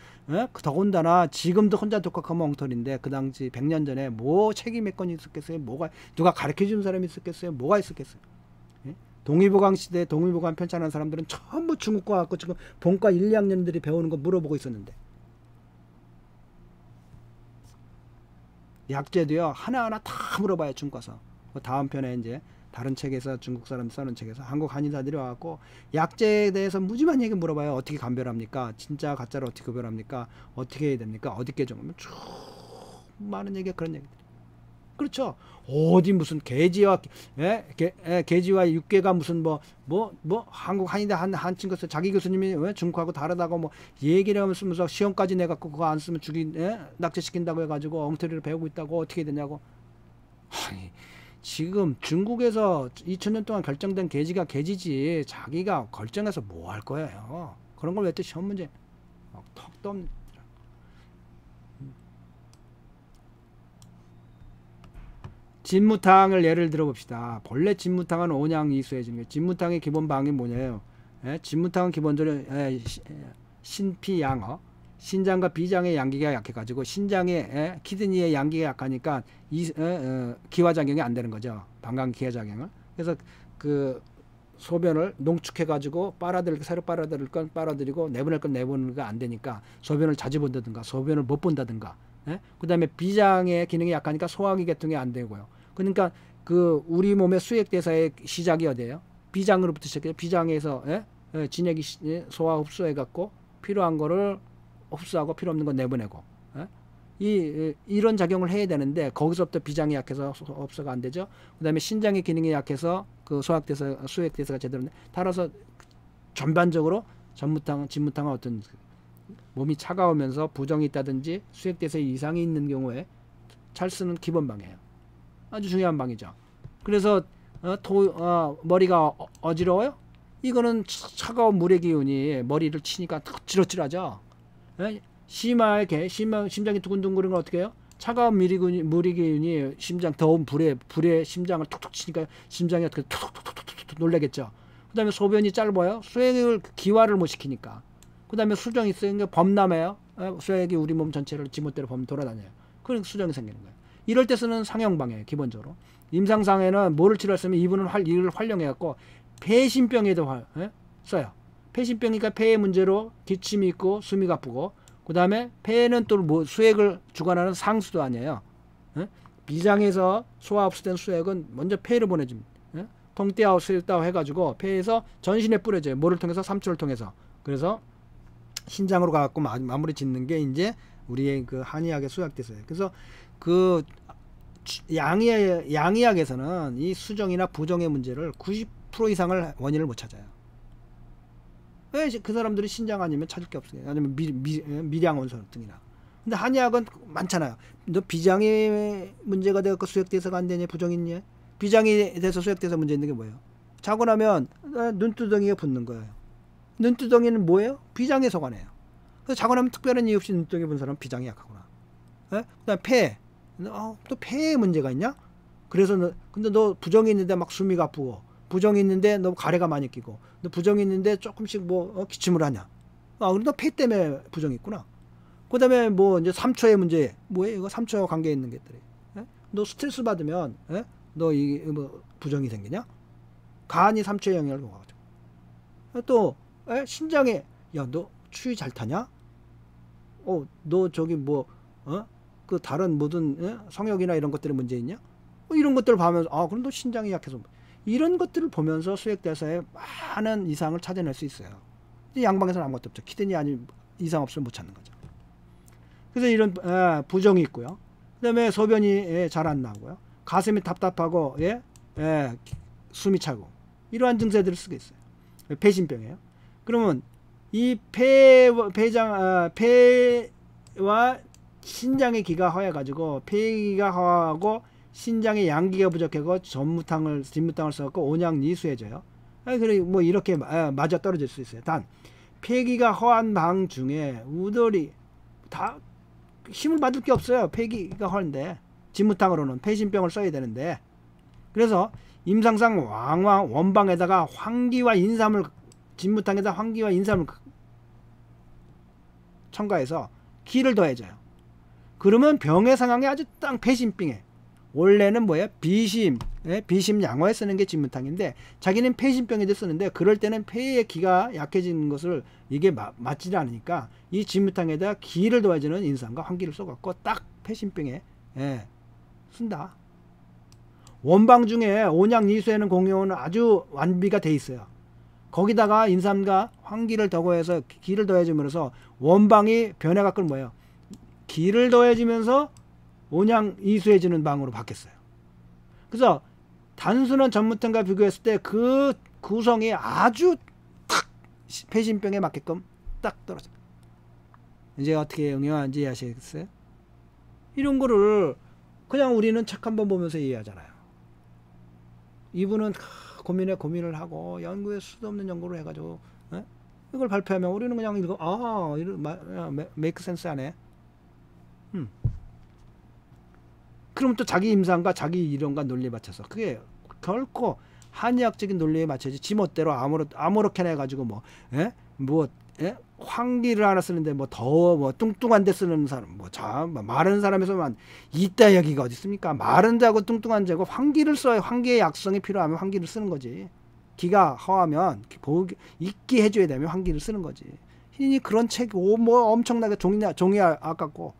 더군다나 지금도 혼자 독학하면 엉터리인데 그 당시 100년 전에 뭐 책이 몇 권 있었겠어요. 누가 가르쳐주는 사람이 있었겠어요. 뭐가 있었겠어요. 동의보강 시대에 동의보감 편찬하는 사람들은 전부 중국과 갖고 지금 본과 1, 2학년들이 배우는 거 물어보고 있었는데 약재도요 하나하나 다 물어봐요. 중국 가서. 다음 편에 이제 다른 책에서 중국 사람 써는 책에서 한국 한의사들이 와갖고 약재에 대해서 무지만 얘기 물어봐요. 어떻게 감별합니까? 진짜 가짜를 어떻게 구별합니까? 어떻게 해야 됩니까? 어디 게 정하면 쭉 많은 얘기가 그런 얘기들. 그렇죠. 어디 무슨 개지와 개지와 육개가 무슨 한국 한의대 한친 것을 자기 교수님이 중국하고 다르다고 뭐 얘기를 하면서 시험까지 내갖고 그거 안 쓰면 낙제시킨다고 해가지고 엉터리를 배우고 있다고 어떻게 되냐고. 아니, 지금 중국에서 2000년 동안 결정된 개지가 개지지 자기가 결정해서 뭐 할 거예요. 그런 걸 왜 또 시험 문제 턱도 없는. 진무탕을 예를 들어 봅시다. 본래 진무탕은 온양이수해 주는 거예요. 진무탕의 기본 방이 뭐냐요? 진무탕은 기본적으로 신피양어, 신장과 비장의 양기가 약해가지고 신장의 키드니의 양기가 약하니까 기화작용이 안 되는 거죠. 방광 기화작용을. 그래서 그 소변을 농축해가지고 새로 빨아들일 건 빨아들이고 내보낼 건 내보내는 거 안 되니까 소변을 자주 본다든가 소변을 못 본다든가. 그 다음에 비장의 기능이 약하니까 소화기 계통이 안 되고요. 그러니까 그 우리 몸의 수액대사의 시작이 어디예요? 비장으로부터 시작해서 비장에서 진액이 소화 흡수해갖고 필요한 거를 흡수하고 필요 없는 거 내보내고 이런 작용을 해야 되는데 거기서부터 비장이 약해서 흡수가 안 되죠. 그 다음에 신장의 기능이 약해서 그 수액대사가 제대로 따라서 전반적으로 진무탕은 어떤 몸이 차가우면서 부정이 있다든지 수액대사에 이상이 있는 경우에 잘 쓰는 기본 방이에요. 아주 중요한 방이죠. 그래서 머리가 어지러워요? 이거는 차가운 물의 기운이 머리를 치니까 어지러지하죠. 심하게 심장이 두근두근거리는 건 어떻게 해요? 차가운 물의 기운이 심장 더운 불에 심장을 톡톡 치니까 심장이 어떻게 톡톡톡톡 놀라겠죠. 그 다음에 소변이 짧아요. 수액을 기화를 못 시키니까. 그 다음에 수정이 있으니까 범람해요. 수액이 우리 몸 전체를 지멋대로 돌아다녀요. 그러니까 수정이 생기는 거예요. 이럴 때 쓰는 상형방이에요. 기본적으로. 임상상에는 뭐를 치료했으면 이분은 이를 활용해갖고 폐심병에도 써요. 폐심병이니까 폐의 문제로 기침이 있고 숨이 가쁘고 그 다음에 폐는 또 수액을 주관하는 상수도 아니에요. 비장에서 소화 흡수된 수액은 먼저 폐를 보내줍니다. 통떼아웃 수액다우 해가지고 폐에서 전신에 뿌려져요. 뭐를 통해서? 삼초를 통해서. 그래서 신장으로 가갖고 마무리 짓는 게 이제 우리의 그 한의학의 수약대서예요. 그래서 그 양의학에서는 이 수정이나 부정의 문제를 90% 이상을 원인을 못 찾아요. 왜 그 사람들이 신장 아니면 찾을 게 없어요. 아니면 밀양원소 등이나. 근데 한의학은 많잖아요. 너 비장의 문제가 되고 수액대사가 안 되냐, 부정이 있냐? 비장이 돼서 수액대사 문제 있는 게 뭐예요? 자고 나면 눈두덩이가 붓는 거예요. 눈두덩이는 뭐예요? 비장에 속하네요. 그래서 자고 나면 특별한 이유 없이 눈두덩이 본 사람은 비장이 약하구나. 그다음 폐. 또 폐에 문제가 있냐? 그래서 근데 너 부정이 있는데 막 숨이 가쁘고 부정이 있는데 너 가래가 많이 끼고 너 부정이 있는데 조금씩 기침을 하냐? 그럼 너 폐 때문에 부정이 있구나. 그다음에 이제 3초의 문제 뭐예요? 이거 3초와 관계 있는 것들이. 너 스트레스 받으면 너 이 부정이 생기냐? 간이 3초의 영향을 먹어가지고. 또 신장에 너 추위 잘 타냐? 너 저기 그 다른 모든 성욕이나 이런 것들에 문제 있냐? 이런 것들을 보면서 그럼 너 신장이 약해서 이런 것들을 보면서 수액대사에 많은 이상을 찾아낼 수 있어요. 양방에서는 아무것도 없죠. 키드니 아니면 이상 없으면 못 찾는 거죠. 그래서 이런 부정이 있고요. 그다음에 소변이 잘 안 나오고요. 가슴이 답답하고 숨이 차고 이러한 증세들을 쓰고 있어요. 폐심병이에요. 그러면 이 폐와 신장의 기가 허해가지고 폐기가 허하고 신장의 양기가 부족하고 진무탕을 써갖고 온양리수해져요. 그리고 이렇게 맞아 떨어질 수 있어요. 단 폐기가 허한 방 중에 우돌이 다 힘을 받을 게 없어요. 폐기가 허한데 진무탕으로는 폐심병을 써야 되는데 그래서 임상상 원방에다가 황기와 인삼을 진무탕에다 황기와 인삼을 첨가해서 기를 더해줘요. 그러면 병의 상황이 아주 딱 폐심병에 원래는 뭐예요? 비심 양호에 쓰는 게 진무탕인데 자기는 폐심병에도 쓰는데 그럴 때는 폐의 기가 약해지는 것을 이게 맞지 않으니까 이 진무탕에다 기를 더해주는 인삼과 황기를 써갖고 딱 폐심병에 쓴다. 원방 중에 온양리수에는 공용은 아주 완비가 돼 있어요. 거기다가 인삼과 황기를 더해서 기를 더해줌으로써 원방이 변해갖고 뭐예요? 기를 더해지면서 온양 이수해주는 방으로 바뀌었어요. 그래서 단순한 전무탕과 비교했을 때 그 구성이 아주 탁 폐신병에 맞게끔 딱 떨어져. 이제 어떻게 응용하는지 이해하시겠어요? 이런 거를 그냥 우리는 책 한번 보면서 이해하잖아요. 이분은 고민을 하고 연구에 수도 없는 연구를 해가지고 이걸 발표하면 우리는 그냥 이거 메이크 센스 하네. 그럼 또 자기 임상과 자기 이론과 논리에 맞춰서 그게 결코 한의학적인 논리에 맞춰지 지 멋대로 아무렇게나 해가지고 환기를 하나 쓰는데 뚱뚱한 데 쓰는 사람 마른 사람에서만 이따 여기가 어디 있습니까? 마른 자고 뚱뚱한 자고 환기를 써야 환기의 약성이 필요하면 환기를 쓰는 거지. 기가 허하면 익게 해줘야 되면 환기를 쓰는 거지. 이니 그런 책 엄청나게 종이 아깝고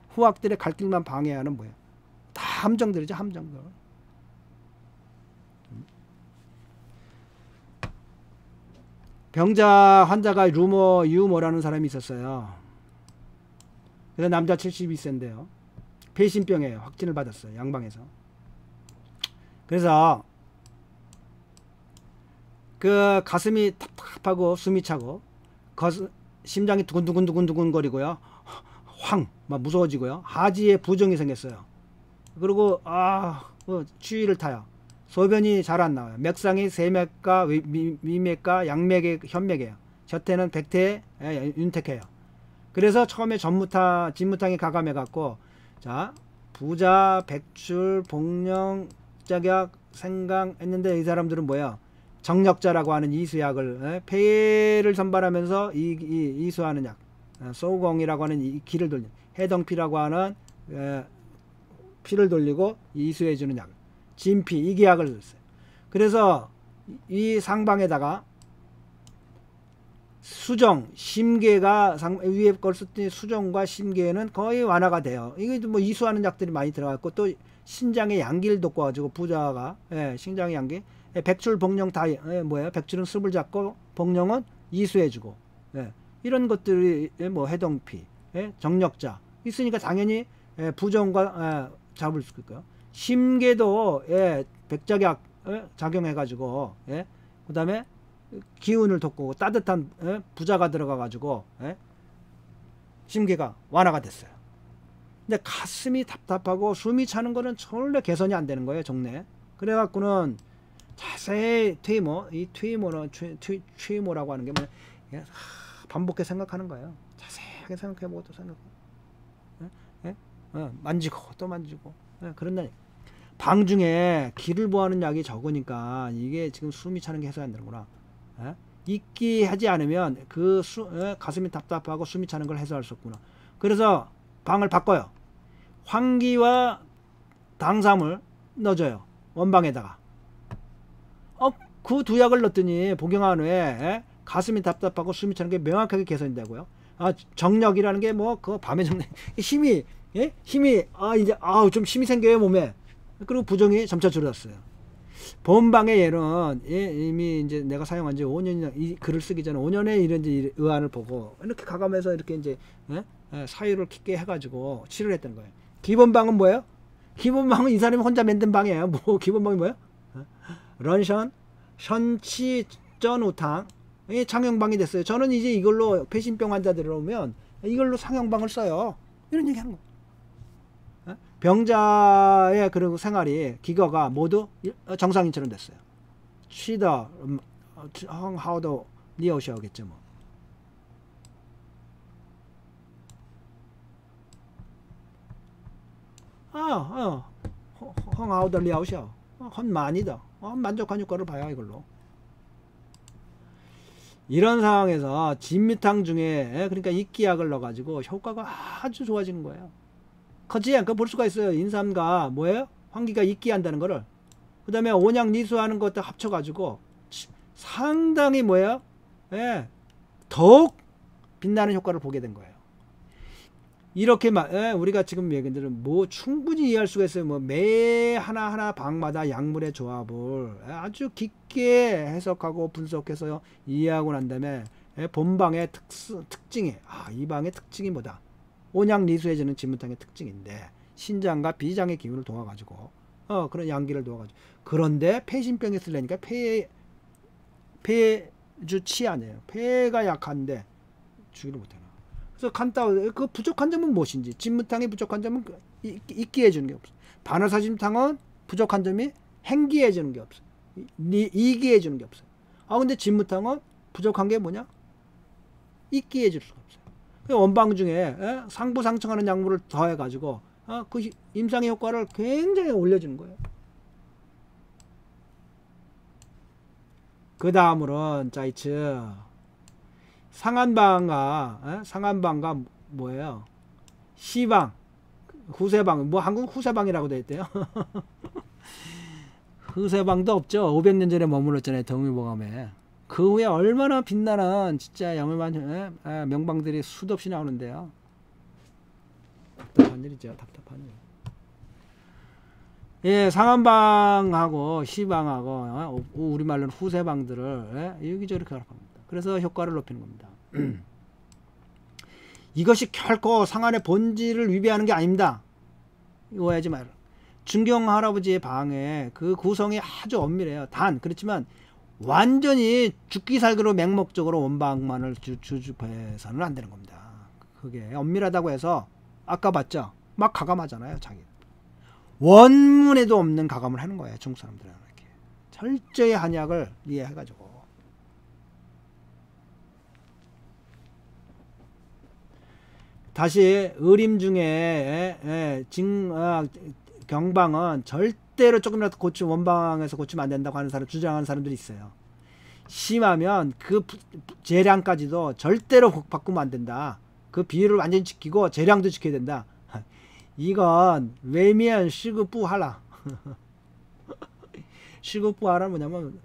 후학들의 갈 길만 방해하는 뭐야. 다 함정들이죠, 함정들. 병자 환자가 유모라는 사람이 있었어요. 그래서 남자 72세인데요. 폐신병에 확진을 받았어요. 양방에서. 그래서 그 가슴이 탑탑하고 숨이 차고 심장이 두근두근 거리고요. 막 무서워지고요. 하지에 부종이 생겼어요. 그리고 추위를 타요. 소변이 잘 안 나와요. 맥상이 세맥과 위맥과 양맥의 현맥이에요. 젖태는 백태, 윤택해요. 그래서 처음에 진무탕이 가감해 갖고 부자, 백출, 복령, 짝약, 생강 했는데 이 사람들은 뭐야? 정력자라고 하는 이수약을 폐를 선발하면서 이수하는 약, 소공이라고 하는 이 기를 돌리는 해동피라고 하는 피를 돌리고 이수해주는 약, 진피, 이기약을 썼어요. 그래서 이 상방에다가 수정, 심계가 위에 걸 썼더니 수정과 심계는 거의 완화가 돼요. 이게 이수하는 약들이 많이 들어갔고 또 신장의 양기를 돋궈가지고 부자가 신장의 양기, 백출, 복령 다 백출은 습을 잡고 복령은 이수해주고 이런 것들이 해동피, 정력자 있으니까 당연히 부정과 잡을 수 있고요. 심계도 백작약 작용해가지고 그 다음에 기운을 돋고 따뜻한 부자가 들어가가지고 심계가 완화가 됐어요. 근데 가슴이 답답하고 숨이 차는 거는 전혀 개선이 안 되는 거예요, 종래. 그래갖고는 자세히 이 퇴모라고 하는 게 뭐냐, 반복해 생각하는 거예요. 자세하게 생각해보고 또 생각하고, 만지고 또 만지고, 그런다니. 방 중에 기를 보하는 약이 적으니까 이게 지금 숨이 차는 게 해소가 안 되는구나. 익기 하지 않으면 가슴이 답답하고 숨이 차는 걸 해소할 수 없구나. 그래서 방을 바꿔요. 환기와 당삼을 넣어줘요. 원방에다가. 그 두 약을 넣었더니 복용한 후에 가슴이 답답하고 숨이 차는 게 명확하게 개선이 되고요. 정력이라는 게 그 밤에 정력 힘이 이제 좀 힘이 생겨요, 몸에. 그리고 부종이 점차 줄어들었어요. 본방의 예는 이미 이제 내가 사용한 지 5년, 이 글을 쓰기 전에 5년에 이런 의안을 보고 이렇게 가감해서 이렇게 이제 사유를 깊게 해가지고 치료를 했던 거예요. 기본방은 뭐예요? 기본방은 이 사람이 혼자 만든 방이에요. 기본방이 뭐예요? 런션, 션치전우탕 창형방이 됐어요. 저는 이제 이걸로 폐신병 환자들 오면 이걸로 상형방을 써요. 이런 얘기 하는 거. 병자의 그리고 생활이 기거가 모두 정상인처럼 됐어요. 취더 헝하우도 니오셔겠죠 뭐. 헝하우더 리아오셔. 헌만이다. 만족한 효과를 봐야 이걸로. 이런 상황에서 진미탕 중에 그러니까 익기약을 넣어가지고 효과가 아주 좋아지는 거예요. 커지 않고 볼 수가 있어요. 인삼과 뭐예요? 환기가 익기한다는 거를. 그 다음에 온양 니수하는 것도 합쳐가지고 상당히 뭐예요? 더욱 빛나는 효과를 보게 된 거예요. 이렇게 우리가 지금 얘기들은 충분히 이해할 수가 있어요. 매 하나하나 방마다 약물의 조합을 아주 깊게 해석하고 분석해서 이해하고 난 다음에 본방의 특징이 이 방의 특징이 뭐다. 온양 리수해지는 진무탕의 특징인데 신장과 비장의 기운을 도와가지고 그런 양기를 도와가지고. 그런데 폐신병에 쓰려니까 폐주치 아니에요. 폐가 약한데 주기를 못해요. 그래서 간단하게 그 부족한 점은 무엇인지, 진무탕의 부족한 점은 있게 해주는 게 없어요. 반어사진탕은 부족한 점이 행기해 주는 게 없어요. 이기해 주는 게 없어요. 근데 진무탕은 부족한 게 뭐냐? 있게 해줄 수가 없어요. 원방 중에 상부상청하는 약물을 더해 가지고 그 임상의 효과를 굉장히 올려주는 거예요. 그 다음으로는 자이츠 상한방과 뭐예요? 시방, 후세방, 뭐 한국 후세방이라고 되어 있대요. 후세방도 없죠. 500년 전에 머물렀잖아요. 동의보감에. 그 후에 얼마나 빛나는 진짜 영일만 명방들이 수도 없이 나오는데요. 답답한 일이죠. 답답한 일. 예, 상한방하고 시방하고 우리말로는 후세방들을 여기저기 결합합니다. 그래서 효과를 높이는 겁니다. 이것이 결코 상한의 본질을 위배하는 게 아닙니다. 오해하지 마라. 중경 할아버지의 방에 그 구성이 아주 엄밀해요. 그렇지만 완전히 죽기 살기로 맹목적으로 원방만을 주줍해서는 안 되는 겁니다. 그게 엄밀하다고 해서 아까 봤죠? 막 가감하잖아요. 자기 원문에도 없는 가감을 하는 거예요. 중국 사람들은 이렇게 철저히 한약을 이해해가지고. 다시 의림 중에 경방은 절대로 조금이라도 원방에서 고치면 안 된다고 하는 사람, 주장하는 사람들이 있어요. 심하면 그 재량까지도 절대로 바꾸면 안 된다. 그 비율을 완전히 지키고 재량도 지켜야 된다. 이건 외면 시급부하라. 시급부하라는 뭐냐면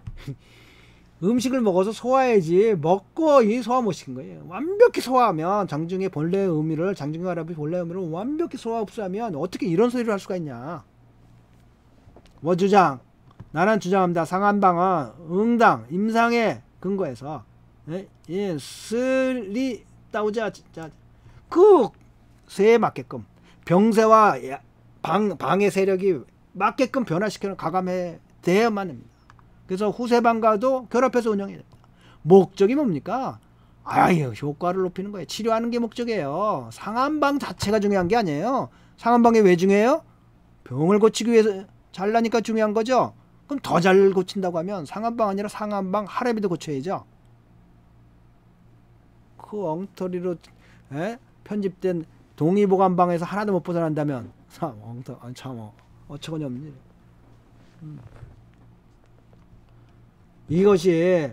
음식을 먹어서 소화해야지 먹고 이 소화 못 시킨 거예요. 완벽히 소화하면 장중의 본래의 의미를, 장중의 할아버지 본래의 의미를 완벽히 소화 흡수하면 어떻게 이런 소리를 할 수가 있냐. 주장, 나는 주장합니다. 상한방은 응당 임상에 근거해서 스리 따오자 그 세에 맞게끔 병세와 방의 세력이 맞게끔 변화시키는 가감해 대야만 합니다. 그래서 후세방과도 결합해서 운영해야 됩니다. 목적이 뭡니까? 효과를 높이는 거예요. 치료하는 게 목적이에요. 상한방 자체가 중요한 게 아니에요. 상한방이 왜 중요해요? 병을 고치기 위해서 잘나니까 중요한 거죠. 그럼 더 잘 고친다고 하면 상한방 아니라 상한방 하레비도 고쳐야죠. 그 엉터리로 편집된 동의보감방에서 하나도 못 벗어난다면 참 어처구니 없는 일. 이것이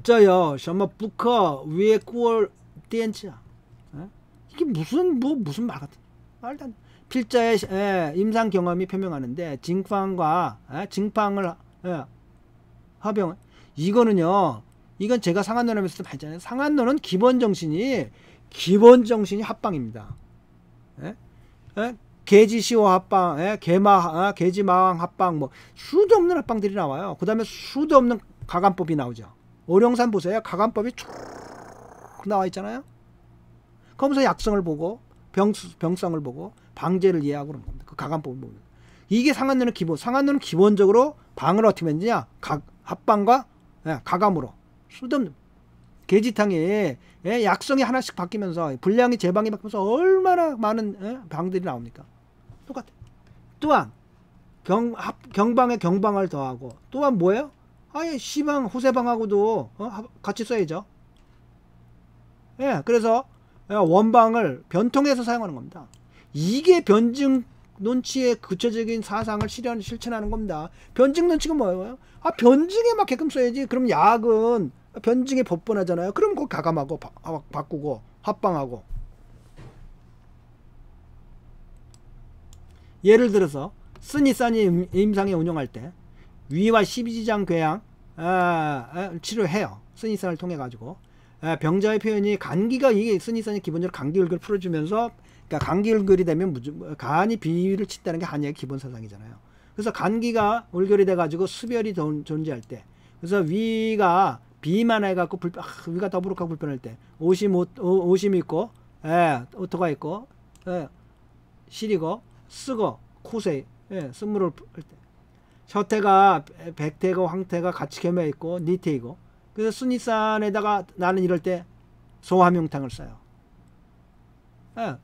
저요什么 부커 위에 꾸얼 띠엔치야. 이게 무슨 말 같은 말도 안 돼. 필자의 임상 경험이 표명하는데 징팡을 합병. 이거는요, 이건 제가 상한론하면서도 봤잖아요. 상한론은 기본 정신이 합방입니다. 개지시호 합방, 개지마왕 합방, 뭐 수도 없는 합방들이 나와요. 그 다음에 수도 없는 가감법이 나오죠. 오룡산 보세요. 가감법이 쭉 나와 있잖아요. 거기서 약성을 보고 병성을 보고 방제를 이해하고 그런 겁니다. 그 가감법을 보면 이게 상한론의 기본. 상한론은 기본적으로 방을 어떻게 만드냐? 합방과 가감으로 수도 없는 개지탕이 약성이 하나씩 바뀌면서 분량이 제방이 바뀌면서 얼마나 많은 방들이 나옵니까? 똑같아. 또한 경방에 경방을 더하고 또한 뭐예요? 시방 후세방하고도 같이 써야죠. 그래서 원방을 변통해서 사용하는 겁니다. 이게 변증 논치의 구체적인 사상을 실천하는 겁니다. 변증 논치가 뭐예요? 변증에 맞게끔 써야지. 그럼 약은 변증에 법본하잖아요. 그럼 그거 가감하고 바꾸고 합방하고. 예를 들어서 쓰니싸니 임상에 운용할 때 위와 12지장 궤양 치료해요. 쓰니싸를 통해 가지고 병자의 표현이 간기가, 이게 쓰니싸니 기본적으로 간기울결을 풀어주면서, 그러니까 간기울결이 되면 간이 비위를 친다는 게 한의의 기본 사상이잖아요. 그래서 간기가 울결이 돼 가지고 수별이 존재할 때, 그래서 위가 비만 해갖고 위가 더부룩하고 불편할 때 오심이 있고 예, 오토가 있고, 예, 시리고, 쓰고, 쿠세, 예, 쓴물을 할 때. 셔태가 백태고 황태가 같이 겸해 있고 니태이고. 그래서 순이산에다가 나는 이럴 때 소함용탕을 써요. 예,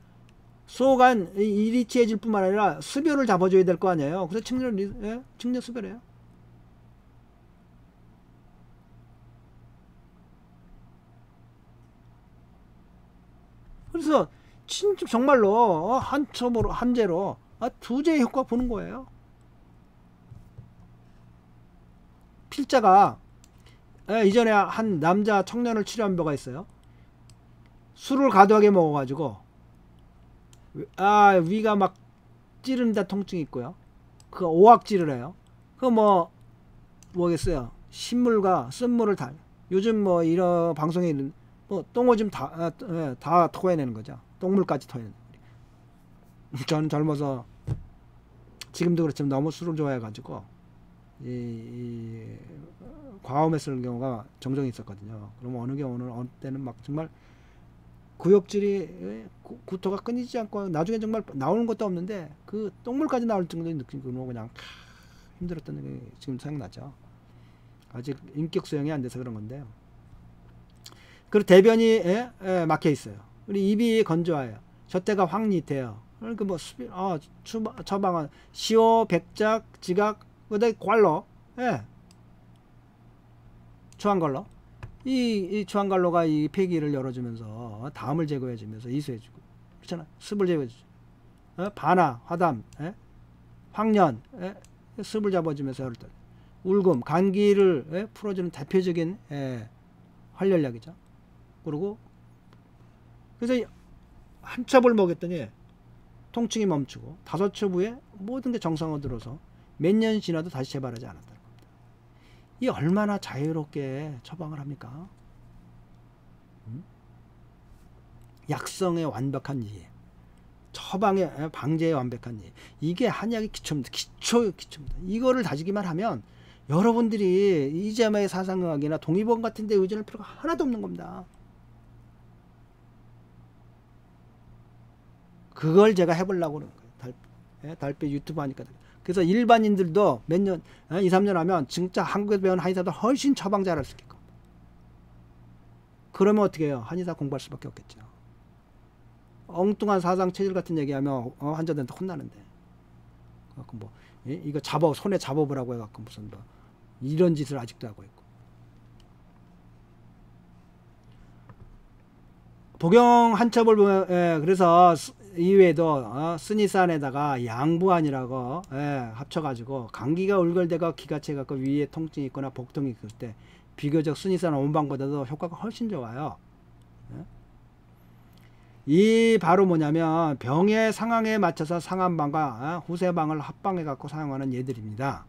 소가 이리치해질 뿐만 아니라 수별을 잡아줘야 될 거 아니에요. 그래서 예, 측면 수별이에요. 그래서 진짜 정말로 한 첨으로 한 재로 두 재의 효과 보는 거예요. 필자가 이전에 한 남자 청년을 치료한 바가 있어요. 술을 과도하게 먹어가지고 위가 막 찌른다 통증이 있고요. 그 오악질을 해요. 그 뭐겠어요. 신물과 쓴물을 다 요즘 뭐 이런 방송에 있는 뭐 똥오줌 다 토해내는 거죠. 똥물까지 토해내는. 저는 젊어서 지금도 그렇지만 너무 술을 좋아해가지고 과음했을 경우가 종종 있었거든요. 그럼 어느 경우는 어느 때는 막 정말 구역질이 구토가 끊이지 않고 나중에 정말 나오는 것도 없는데 그 똥물까지 나올 정도의 느낌으로 그냥 힘들었던 게 지금 생각나죠. 아직 인격 수용이 안 돼서 그런 건데요. 그리고 대변이 막혀 있어요. 그리고 입이 건조해요. 젖대가 확 니태요. 그러니까 뭐 처방은 시오, 백작, 지각, 그다음에 괄로, 주황갈로. 이 주황갈로가 이 폐기를 열어주면서 담을 제거해주면서 이수해주고, 그렇잖아. 습을 제거해주죠. 반화, 화담, 황련, 습을 잡아주면서 열을 때, 울금, 감기를 풀어주는 대표적인 활혈약이죠. 그리고 그래서 한 첩을 먹였더니 통증이 멈추고 5첩 후에 모든 게 정상으로 들어서 몇 년 지나도 다시 재발하지 않았다는 겁니다. 이 얼마나 자유롭게 처방을 합니까? 약성의 완벽한 이해, 처방의 방제의 완벽한 이해, 이게 한약의 기초입니다. 기초입니다. 이거를 다지기만 하면 여러분들이 이재마의 사상의학이나 동의보감 같은 데 의존할 필요가 하나도 없는 겁니다. 그걸 제가 해보려고 그러는 거예요. 달빛 유튜브 하니까. 그래서 일반인들도 몇 년, 2, 3년 하면 진짜 한국에서 배운 한의사도 훨씬 처방 잘할 수 있겠고. 그러면 어떻게 해요? 한의사 공부할 수밖에 없겠죠. 엉뚱한 사상 체질 같은 얘기하면 환자들한테 혼나는데. 그래갖고 뭐 이거 손에 잡아보라고 해갖고 무슨 뭐 이런 짓을 아직도 하고 있고. 복용 한 첩을 보면 그래서 이외에도 스니산에다가 양부안이라고 합쳐가지고 감기가 울걸대고 기가 차갖고 위에 통증이 있거나 복통이 있을 때 비교적 스니산 원방보다도 효과가 훨씬 좋아요. 이 바로 뭐냐면 병의 상황에 맞춰서 상한방과 후세방을 합방해 갖고 사용하는 예들입니다.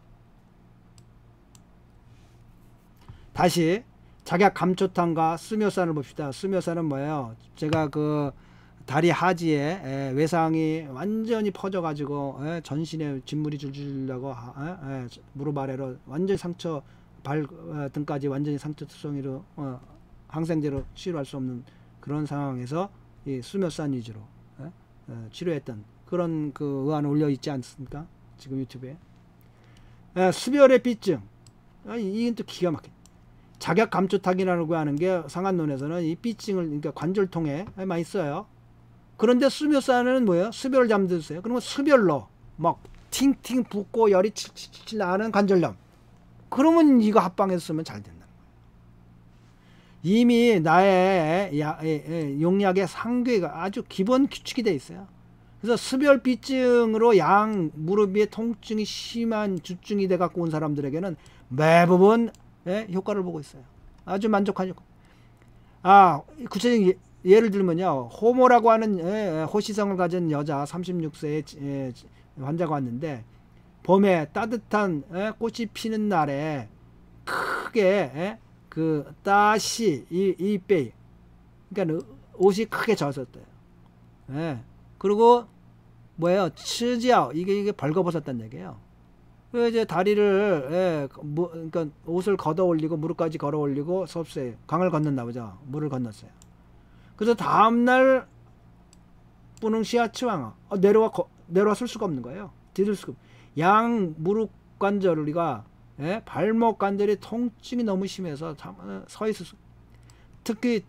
다시 작약 감초탕과 수묘산을 봅시다. 수묘산은 뭐예요? 제가 그 다리 하지에 외상이 완전히 퍼져 가지고 전신에 진물이 줄줄 나고 무릎 아래로 완전히 상처, 발 등까지 완전히 상처 투성이로 항생제로 치료할 수 없는 그런 상황에서 이 수묘산 위주로 치료했던 그런 그 의안을 올려 있지 않습니까? 지금 유튜브에. 수별의 삐증, 이건 또 기가 막혀. 작약 감초탕이라고 하는 게 상한론에서는 이 삐증을, 그러니까 관절통에 많이 써요. 그런데 수묘산은 뭐예요? 수별을 잠드세요. 그러면 수별로 막 팅팅 붓고 열이 칠칠 나는 관절염. 그러면 이거 합방해서 쓰면 잘 된다. 이미 나의 용약의 상괴가 아주 기본 규칙이 돼 있어요. 그래서 수별비증으로 양 무릎 위에 통증이 심한 주증이 돼 갖고 온 사람들에게는 매부분 효과를 보고 있어요. 아주 만족한 효과. 구체적인 예를 들면요, 호모라고 하는 호시성을 가진 여자 36세의 환자가 왔는데 봄에 따뜻한 꽃이 피는 날에 크게 그 따시 이빼, 그러니까 옷이 크게 젖었대요. 그리고 뭐예요? 치지아오, 이게 벌거벗었다는 얘기예요. 그 이제 다리를 그러니까 옷을 걷어 올리고 무릎까지 걸어 올리고 섭세 강을 건넜나 보죠. 물을 건넜어요. 그래서 다음날 뿌능 시아치왕 내려왔을 수가 없는 거예요. 디딜 수가. 양 무릎 관절이가 발목 관절이 통증이 너무 심해서 서 있을 수. 특히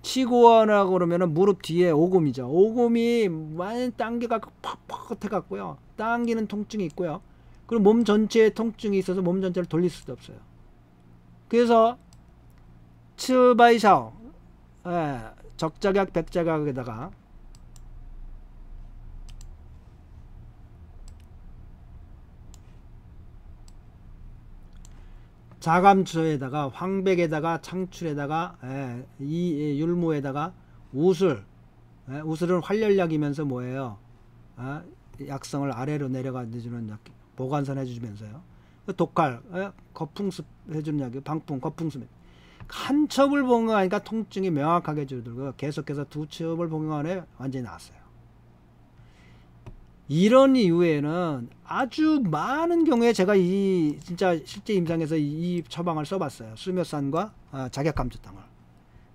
치구어라고 그러면은 무릎 뒤에 오금이죠. 오금이 많이 당겨갖고 팍팍 해갖고요. 당기는 통증이 있고요. 그리고 몸 전체에 통증이 있어서 몸 전체를 돌릴 수도 없어요. 그래서 츠바이샤오 적자각 백자각에다가 자감초에다가 황백에다가 창출에다가 이 율무에다가 우슬 우슬은 활렬약이면서 뭐예요? 약성을 아래로 내려가 주는 약, 보관선 해주면서요. 독칼 거풍습 해주는 약이 방풍 거풍습. 한 첩을 복용하니까 통증이 명확하게 줄어들고 계속해서 두 첩을 복용하네 완전히 나았어요. 이런 이유에는 아주 많은 경우에 제가 이 진짜 실제 임상에서 이 처방을 써봤어요. 수묘산과 작약감초탕을.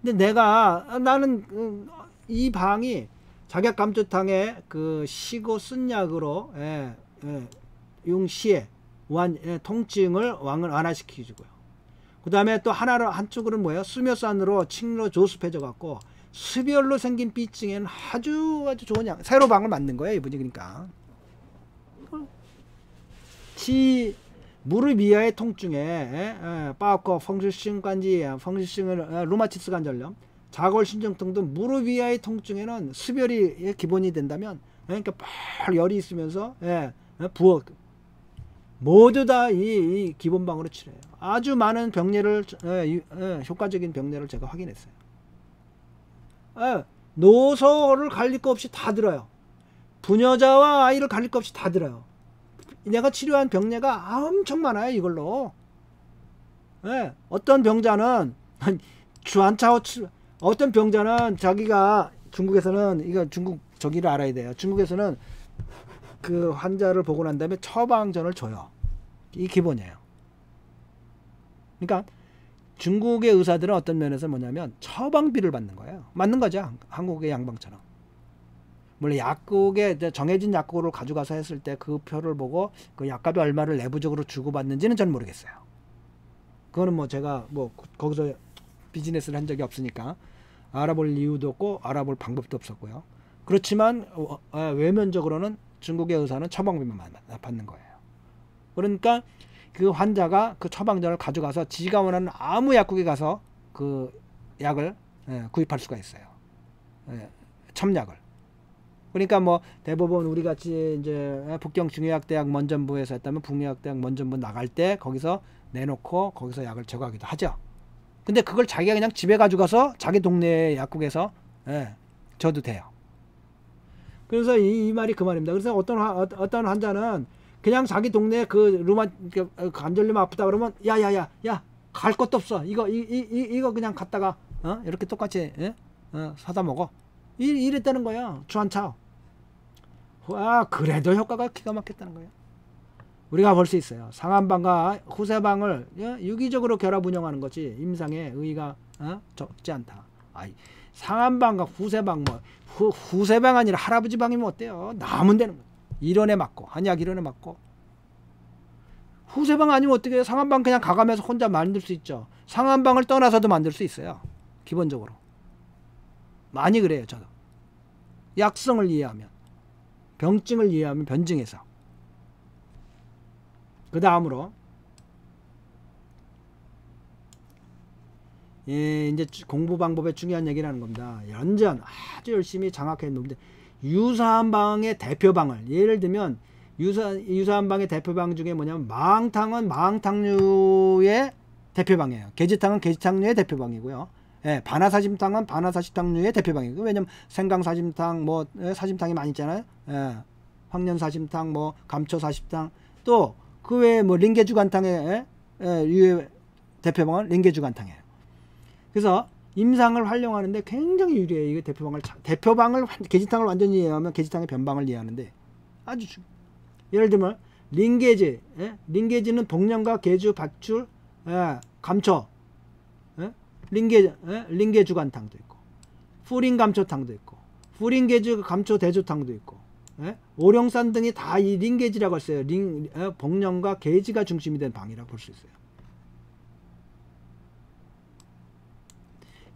근데 나는 이 방이 작약감초탕에 그 시고 쓴 약으로 용시에 통증을 완화시키고요. 그 다음에 또 한쪽으로는 뭐예요? 수묘산으로 칭로 조습해져 갖고 수별로 생긴 삐증에는 아주 좋은 약, 새로 방을 만든 거예요, 이분이. 그러니까 무릎 이하의 통증에 빠꺼 펑실싱관지 펑실싱을 루마티스 관절염 자골신경통 등 무릎 이하의 통증에는 수별이 기본이 된다면, 그러니까 팍 열이 있으면서 부어 모두 다 이 기본방으로 치료해요. 아주 많은 병례를 효과적인 병례를 제가 확인했어요. 노소를 갈릴 거 없이 다 들어요. 부녀자와 아이를 갈릴 거 없이 다 들어요. 내가 치료한 병례가 엄청 많아요, 이걸로. 어떤 병자는 주안차오 어떤 병자는 자기가 중국에서는 이거 중국 저기를 알아야 돼요. 중국에서는 그 환자를 보고 난 다음에 처방전을 줘요. 이 기본이에요. 그러니까 중국의 의사들은 어떤 면에서 뭐냐면 처방비를 받는 거예요. 맞는 거죠. 한국의 양방처럼. 물론 약국에 정해진 약국으로 가져가서 했을 때 그 표를 보고 그 약값이 얼마를 내부적으로 주고받는지는 전 모르겠어요. 그거는 뭐 제가 뭐 거기서 비즈니스를 한 적이 없으니까 알아볼 이유도 없고 알아볼 방법도 없었고요. 그렇지만 외면적으로는 중국의 의사는 처방비만 받는 거예요. 그러니까 그 환자가 그 처방전을 가져가서 지가 원하는 아무 약국에 가서 그 약을 구입할 수가 있어요. 첨약을. 그러니까 뭐 대부분 우리 같이 이제 북경 중의학대학 원전부에서 했다면 북유학대학 원전부 나갈 때 거기서 내놓고 거기서 약을 제공하기도 하죠. 근데 그걸 자기가 그냥 집에 가져가서 자기 동네 약국에서 줘도 돼요. 그래서 이 말이 그 말입니다. 그래서 어떤 환자는 그냥 자기 동네에 관절염 아프다 그러면 야야야 갈 것도 없어. 이거 그냥 갖다가 이렇게 똑같이 사다 먹어. 이랬다는 거야. 주안차. 그래도 효과가 기가 막혔다는 거예요. 우리가 볼 수 있어요. 상한방과 후세방을 유기적으로 결합 운영하는 것이 임상의 의의가 적지 않다. 상한방과 후세방 후세방 아니라 할아버지 방이면 어때요? 나면 되는 거예요. 일원에 맞고 한약 일원에 맞고. 후세방 아니면 어떻게 해요? 상한방 그냥 가가면서 혼자 만들 수 있죠. 상한방을 떠나서도 만들 수 있어요. 기본적으로 많이 그래요. 저도 약성을 이해하면, 병증을 이해하면 변증해서. 그 다음으로 이제 공부 방법의 중요한 얘기를 하는 겁니다. 연전 아주 열심히 장악해 놓는데 유사한 방의 대표방을, 예를 들면 유사한 방의 대표방 중에 뭐냐면 망탕은 망탕류의 대표방이에요. 게지탕은 게지탕류의 대표방이고요. 반화사심탕은 반화사심탕류의 대표방이고, 왜냐면 생강사심탕 뭐 사심탕이 많이 있잖아요. 황년사심탕 뭐 감초사심탕, 또 그 외에 뭐 링게주간탕의 유의 대표방은 링게주간탕이에요. 그래서 임상을 활용하는데 굉장히 유리해요. 이거 대표방을 게지탕을 완전히 이해하면 게지탕의 변방을 이해하는데 아주 예를 들면 링게지, 링게지는 복령과 계주, 밧줄, 감초, 링게주간탕도 있고, 후링감초탕도 있고, 풀인게지 감초 대조탕도 있고, 예? 오령산 등이 다 이 링게지라고 했어요. 복령과 게지가 중심이 된 방이라고 볼 수 있어요.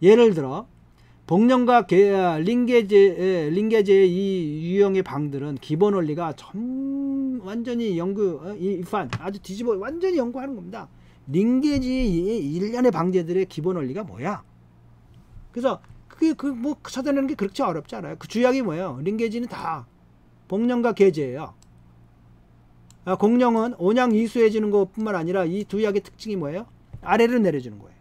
예를 들어 복령과 링게지의 이 유형의 방들은 기본 원리가 완전히 이판 아주 뒤집어 완전히 연구하는 겁니다. 링게지 일련의 방제들의 기본 원리가 뭐야? 그래서 그게 뭐 찾아내는 게 그렇게 어렵지 않아요. 그 주약이 뭐예요? 링게지는 다 복령과 게지예요. 공령은 온양 이수해주는 것뿐만 아니라 이 두 약의 특징이 뭐예요? 아래로 내려주는 거예요.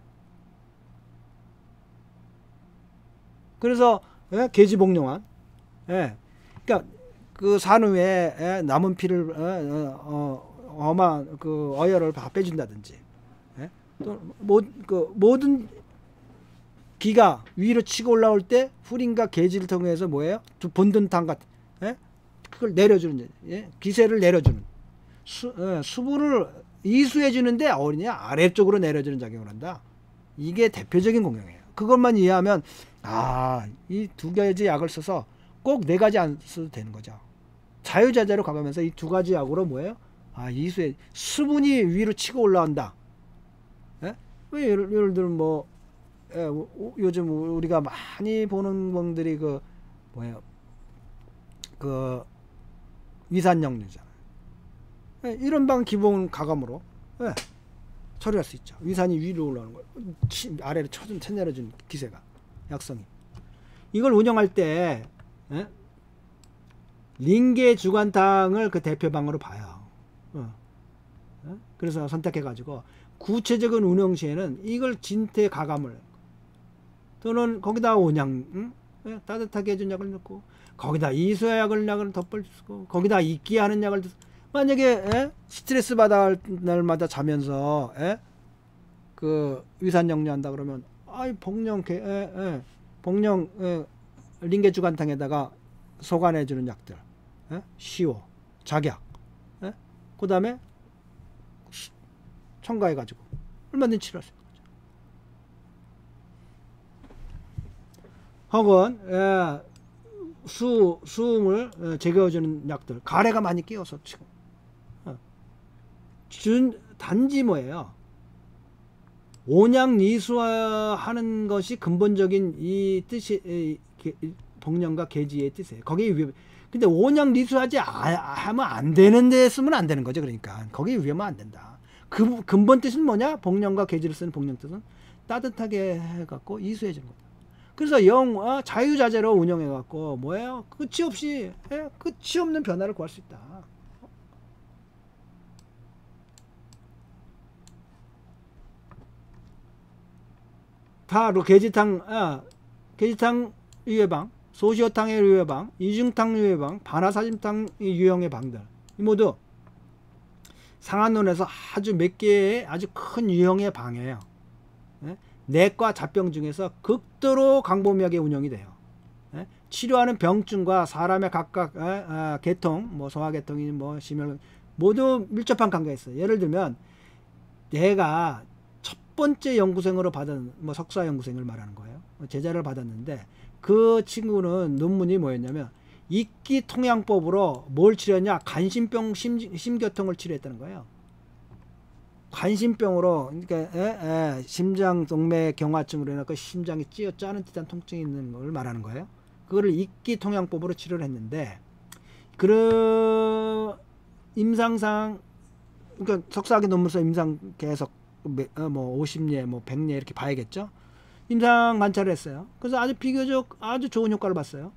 그래서 게지 복령한, 그러니까 그 산후에 남은 피를 그 어혈을 다 빼준다든지, 또 모든 기가 위로 치고 올라올 때 풀인과 게지를 통해서 뭐예요? 본든탕 같은 그걸 내려주는, 기세를 내려주는, 수분을 이수해 주는데 어디냐 아래쪽으로 내려주는 작용을 한다. 이게 대표적인 공용이에요. 그것만 이해하면 이 두 가지 약을 써서 꼭 네 가지 안 써도 되는 거죠. 자유자재로 가가면서 이 두 가지 약으로 뭐예요? 이수해 수분이 위로 치고 올라온다. 왜 예를 들면 뭐 요즘 우리가 많이 보는 병들이 그 위산역류잖아요. 이런 방 기본 가감으로 처리할 수 있죠. 위산이 위로 올라오는 거예요. 아래로 쳐내려준 기세가 약성이. 이걸 운영할 때 링게 주관탕을 그 대표방으로 봐요. 그래서 선택해가지고 구체적인 운영 시에는 이걸 진태 가감을 또는 거기다 온양 따뜻하게 해준 약을 넣고 거기다 이수약을 덧붙이고 거기다 이끼하는 약을 만약에 스트레스 받을 날마다 자면서 그 위산역류 한다 그러면 복령 링게 주관탕에다가 소관해주는 약들, 시오, 작약, 그 다음에 첨가해가지고 얼마든지 치료할 수 있는 거죠. 혹은 수음을 제거해주는 약들, 가래가 많이 끼어서 지금 단지 뭐예요? 온양 이수하는 것이 근본적인 이 뜻이 복령과 게지의 뜻이에요. 거기에 근데 온양 리수하지 하면 안 되는 데 쓰면 안 되는 거죠. 그러니까 거기에 위험하면 안 된다. 그 근본 뜻은 뭐냐? 복령과 게지를 쓰는 복령 뜻은 따뜻하게 해갖고 이수해 주는 거다. 그래서 자유자재로 운영해갖고 뭐예요? 끝이 없는 변화를 구할 수 있다. 바로 게지탕 유해방, 소시오탕의 유해방, 이중탕 유해방, 반화사심탕 유형의 방들 모두 상한론에서 아주 몇 개의 아주 큰 유형의 방이에요. 내과 잡병 중에서 극도로 광범위하게 운영이 돼요. 치료하는 병증과 사람의 각각 계통, 뭐 소화계통이 뭐 심혈 모두 밀접한 관계가 있어요. 예를 들면 내가 첫 번째 연구생으로 받은 석사 연구생을 말하는 거예요. 제자를 받았는데 그 친구는 논문이 뭐였냐면 이끼통양법으로 뭘 치료했냐? 간신병 심교통을 치료했다는 거예요. 간신병으로 그러니까 심장동맥 경화증으로 인해서 심장이 찌어짜는 듯한 통증이 있는 걸 말하는 거예요. 그거를 이끼통양법으로 치료를 했는데 그 임상상 그러니까 석사학위 논문서 임상 계속 뭐 50례 뭐 100례 이렇게 봐야겠죠. 임상 관찰을 했어요. 그래서 아주 비교적 아주 좋은 효과를 봤어요.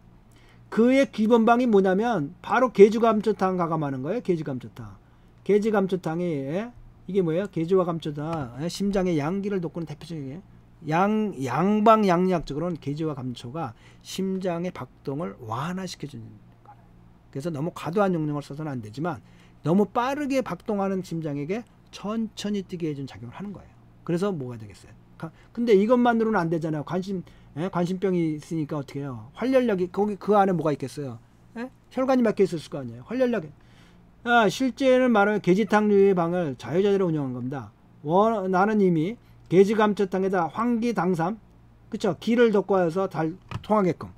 그의 기본방이 뭐냐면 바로 계주감초탕 가감하는 거예요. 계주감초탕. 계주감초탕이 이게 뭐예요? 계주와 감초다 심장의 양기를 돋구는 대표적인 양방 양리학적으로는 계주와 감초가 심장의 박동을 완화시켜주는 거예요. 그래서 너무 과도한 용량을 써서는 안 되지만 너무 빠르게 박동하는 심장에게 천천히 뛰게 해준 작용을 하는 거예요. 그래서 뭐가 되겠어요? 근데 이것만으로는 안 되잖아요. 관심병이 있으니까 어떻게 해요? 활혈력이 거기 그 안에 뭐가 있겠어요? 혈관이 막혀 있을 거 아니에요. 활혈력이 실제는 말하면 계지탕류의 방을 자유자재로 운영한 겁니다. 나는 이미 계지감초탕에다 황기당삼 그쵸? 기를 덮어서 통하게끔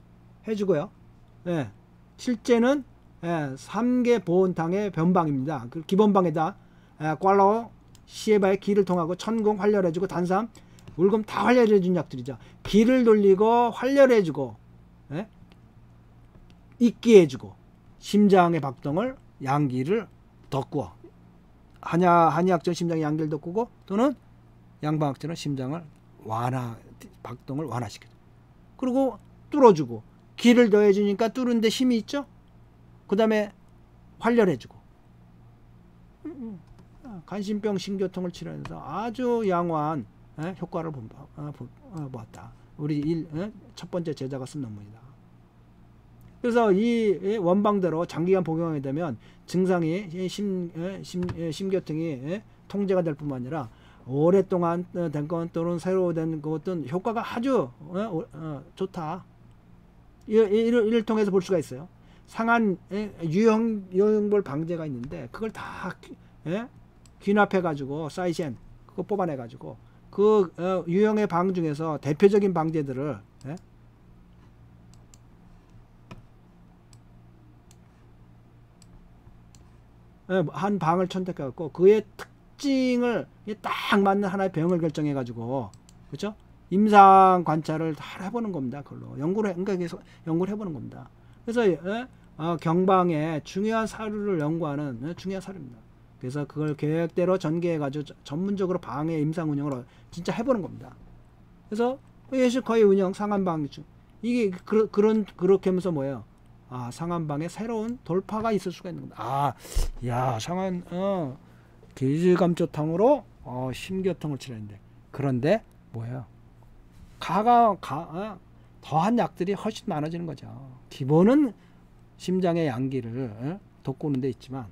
해주고요. 예, 실제는 3개 보온탕의 변방입니다. 그 기본방에다 꽐로 시에바의 기를 통하고 천공 활혈해주고 단삼 울금 다 활혈해준 약들이죠. 기를 돌리고 활혈해주고 익기해주고 심장의 박동을 양기를 덮고 한의학적 심장의 양기를 덮고 또는 양방학적은 심장을 박동을 완화시켜줘. 그리고 뚫어주고 기를 더해주니까 뚫는데 힘이 있죠. 그 다음에 활혈해주고 간신병 신교통을 치료해서 아주 양호한 효과를 보았다. 우리 첫 번째 제자가 쓴 논문이다. 그래서 이 원방대로 장기간 복용하게 되면 증상이 심교통이 통제가 될 뿐만 아니라 오랫동안 된 건 또는 새로 된 것은 효과가 아주 좋다. 이를 통해서 볼 수가 있어요. 상한 유형볼 방제가 있는데 그걸 다 귀납해 가지고 사이센 그거 뽑아내 가지고 그 유형의 방 중에서 대표적인 방제들을 한 방을 선택해 갖고 그의 특징을 딱 맞는 하나의 병을 결정해 가지고 그렇죠? 임상 관찰을 다 해보는 겁니다. 그걸로 연구를 해보는 겁니다. 그래서 경방의 중요한 사료를 연구하는 중요한 사료입니다. 그래서 그걸 계획대로 전개해 가지고 전문적으로 방의 임상 운영을 진짜 해보는 겁니다. 그래서 예식거의 운영 상한방 이게 그렇게 하면서 뭐예요? 상한방에 새로운 돌파가 있을 수가 있는 겁니다. 상한 기질감초탕으로 심교통을 치료했는데 그런데 뭐예요? 더한 약들이 훨씬 많아지는 거죠. 기본은 심장의 양기를 돋구는 데 있지만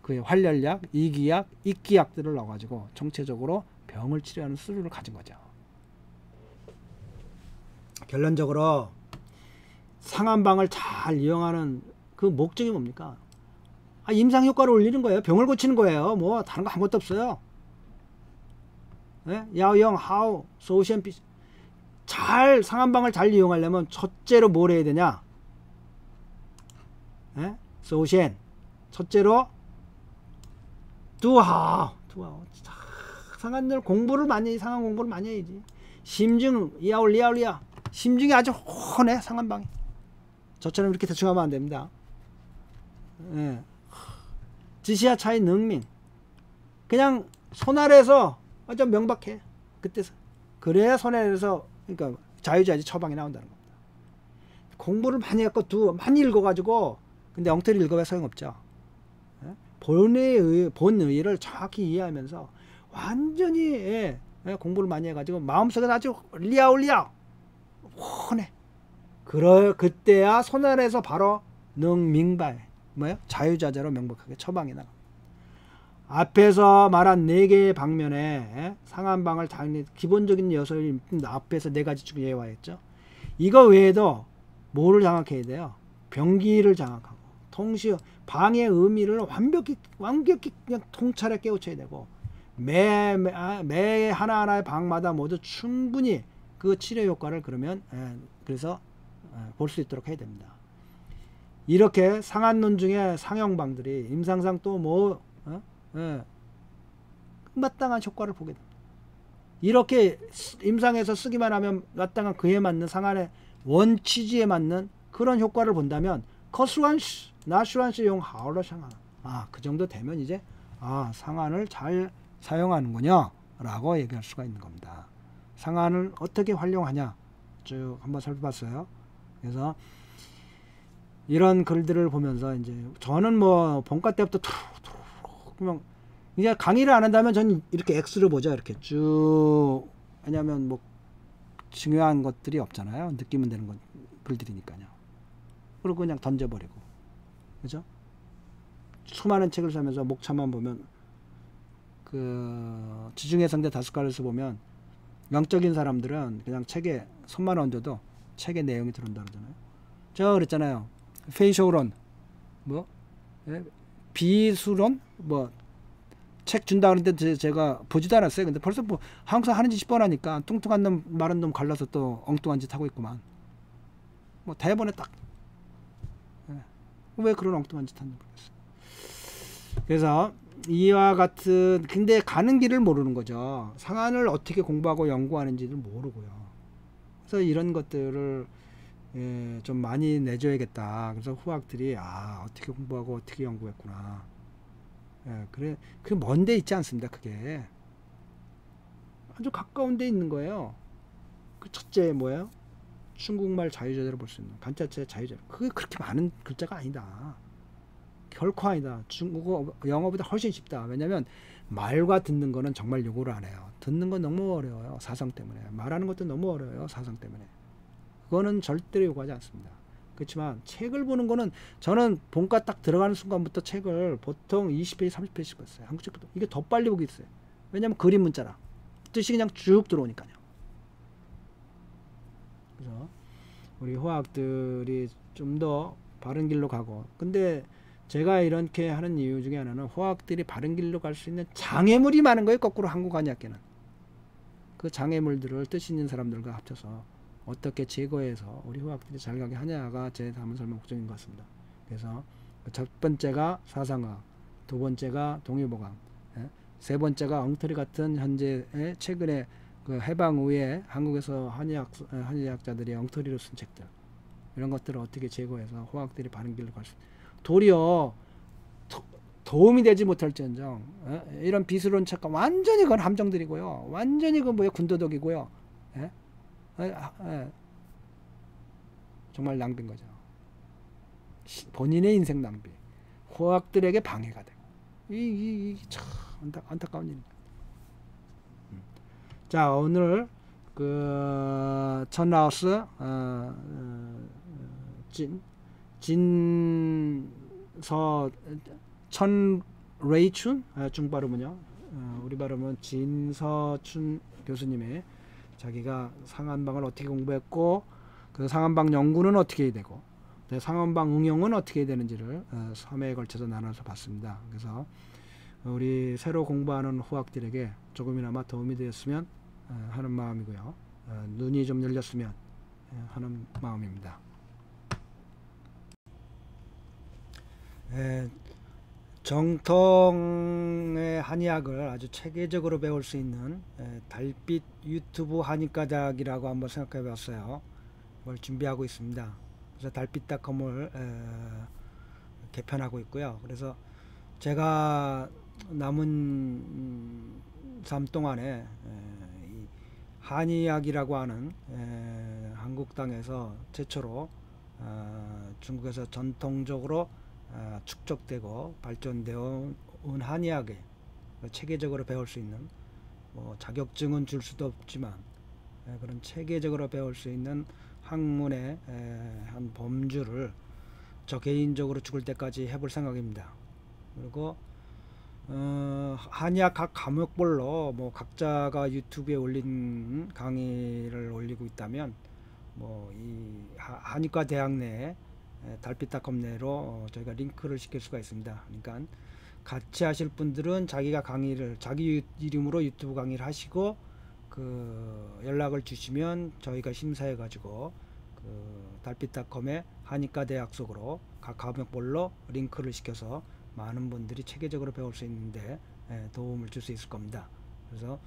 그의 활혈약, 이기약, 익기약들을 넣어가지고 정체적으로 병을 치료하는 수준을 가진 거죠. 결론적으로 상한방을 잘 이용하는 그 목적이 뭡니까? 임상 효과를 올리는 거예요. 병을 고치는 거예요. 뭐 다른 거 아무것도 없어요. 야오영, 하오, 소시엔 피 상한방을 잘 이용하려면 첫째로 뭘 해야 되냐? 소시엔 첫째로 두하오 상한 공부를 많이 해야지. 심증 야올리야 심증이 아주 훤해. 상한방이 저처럼 이렇게 대충 하면 안 됩니다. 지시야 차이 능밍 그냥 손 아래에서 좀 명박해. 그때서 그래야 손 아래에서 그러니까 자유자재 처방이 나온다는 겁니다. 공부를 많이 했고 많이 읽어가지고 근데 엉터리 읽어봐야 소용없죠. 본의를 정확히 이해하면서 완전히 공부를 많이 해가지고 마음속에 아주 리아올리아 훤해. 그때야 손 아래에서 바로 능밍발 자유자재로 명백하게 처방이 나가. 앞에서 말한 4개의 방면에 상한방을 당연히 기본적인 요소를 앞에서 4가지 쭉 예화했죠. 이거 외에도 뭐를 장악해야 돼요? 병기를 장악하고 동시에 방의 의미를 완벽히 그냥 통찰에 깨우쳐야 되고 매 하나하나의 방마다 모두 충분히 그 치료 효과를 그래서 볼 수 있도록 해야 됩니다. 이렇게 상한론 중에 상형방들이 임상상 또 마땅한 효과를 보게 됩니다. 이렇게 임상에서 쓰기만 하면 마땅한 그에 맞는 상한의 원취지에 맞는 그런 효과를 본다면 나슈란시 용 하오러 상한 그 정도 되면 이제 상한을 잘 사용하는군요 라고 얘기할 수가 있는 겁니다. 상한을 어떻게 활용하냐 쭉 한번 살펴봤어요. 그래서 이런 글들을 보면서 이제 저는 뭐 본과 때부터 그냥 이제 강의를 안 한다면 저는 이렇게 X를 보죠. 이렇게 쭉. 왜냐하면 뭐 중요한 것들이 없잖아요. 느끼면 되는 글들이니까요. 그리고 그냥 던져버리고, 그죠? 수많은 책을 사면서 목차만 보면 그 지중해 성대 다스칼에서 보면 영적인 사람들은 그냥 책에 손만 얹어도 책의 내용이 들어온다 그러잖아요. 제가 그랬잖아요. 페이쇼론 비수론 책 준다 그랬는데 제가 보지도 않았어요. 근데 벌써 항상 하는 짓이 뻔하니까 뚱뚱한 놈 마른 놈 갈라서 또 엉뚱한 짓 하고 있구만. 대본에 딱 왜 그런 엉뚱한 짓 하는지 모르겠어요. 그래서 이와 같은 근데 가는 길을 모르는 거죠. 상한을 어떻게 공부하고 연구하는지를 모르고요. 그래서 이런 것들을 좀 많이 내줘야겠다. 그래서 후학들이 어떻게 공부하고 어떻게 연구했구나. 그래 그 먼데 있지 않습니다. 그게 아주 가까운 데 있는 거예요. 그 첫째 뭐예요? 중국말 자유자재로 볼 수 있는 간자체 자유자재. 그게 그렇게 많은 글자가 아니다. 결코 아니다. 중국어 영어보다 훨씬 쉽다. 왜냐면 말과 듣는 거는 정말 요구를 안 해요. 듣는 건 너무 어려워요. 사성 때문에. 말하는 것도 너무 어려워요. 사성 때문에. 그거는 절대로 요구하지 않습니다. 그렇지만 책을 보는 거는 저는 본과 딱 들어가는 순간부터 책을 보통 20페이지 30페이지씩 봤어요. 한국 책도 이게 더 빨리 보기 있어요. 왜냐면 그림 문자라 뜻이 그냥 쭉 들어오니까요. 그래서 우리 화학들이 좀 더 바른 길로 가고 근데 제가 이렇게 하는 이유 중에 하나는 화학들이 바른 길로 갈 수 있는 장애물이 많은 거예요. 거꾸로 한국 한의학계는 그 장애물들을 뜻 있는 사람들과 합쳐서 어떻게 제거해서 우리 화학들이 잘 가게 하냐가 제 담은 설명 목적인 것 같습니다. 그래서 첫 번째가 사상학, 두 번째가 동의보감, 세 번째가 엉터리 같은 현재 최근에 그 해방 후에 한국에서 한의학자들이 엉터리로 쓴 책들 이런 것들을 어떻게 제거해서 화학들이 바른 길로 갈 수 도리어 도움이 되지 못할지언정 이런 비수론 책과 완전히 그건 함정들이고요. 완전히 그 뭐야 군더더기고요. 정말 낭비인 거죠. 본인의 인생 낭비. 화학들에게 방해가 되고 참 안타까운 일입니다. 자 오늘 그 천라우스 진서 천레이춘 중 발음은요. 우리 발음은 진서춘 교수님의 자기가 상한방을 어떻게 공부했고 그 상한방 연구는 어떻게 해야 되고 상한방 응용은 어떻게 해야 되는지를 3회에 걸쳐서 나눠서 봤습니다. 그래서 우리 새로 공부하는 후학들에게 조금이나마 도움이 되었으면 하는 마음이고요. 눈이 좀 열렸으면 하는 마음입니다. 정통의 한의학을 아주 체계적으로 배울 수 있는 달빛 유튜브 한의과 대학이라고 한번 생각해 봤어요. 그걸 준비하고 있습니다. 그래서 달빛닷컴을 개편하고 있고요. 그래서 제가 남은 삶 동안에 한의학이라고 하는 한국 땅에서 최초로 중국에서 전통적으로 축적되고 발전되어 온 한의학에 체계적으로 배울 수 있는 뭐 자격증은 줄 수도 없지만 그런 체계적으로 배울 수 있는 학문의 한 범주를 저 개인적으로 죽을 때까지 해볼 생각입니다. 그리고 한의학 각 과목별로 뭐 각자가 유튜브에 올린 강의를 올리고 있다면 뭐 이 한의과 대학 내에 달빛닷컴 내로 저희가 링크를 시킬 수가 있습니다. 그러니까 같이 하실 분들은 자기가 강의를 자기 이름으로 유튜브 강의를 하시고 그 연락을 주시면 저희가 심사해 가지고 그 달빛닷컴의 한의과 대학 속으로 각 과목별로 링크를 시켜서 많은 분들이 체계적으로 배울 수 있는데 도움을 줄 수 있을 겁니다. 그래서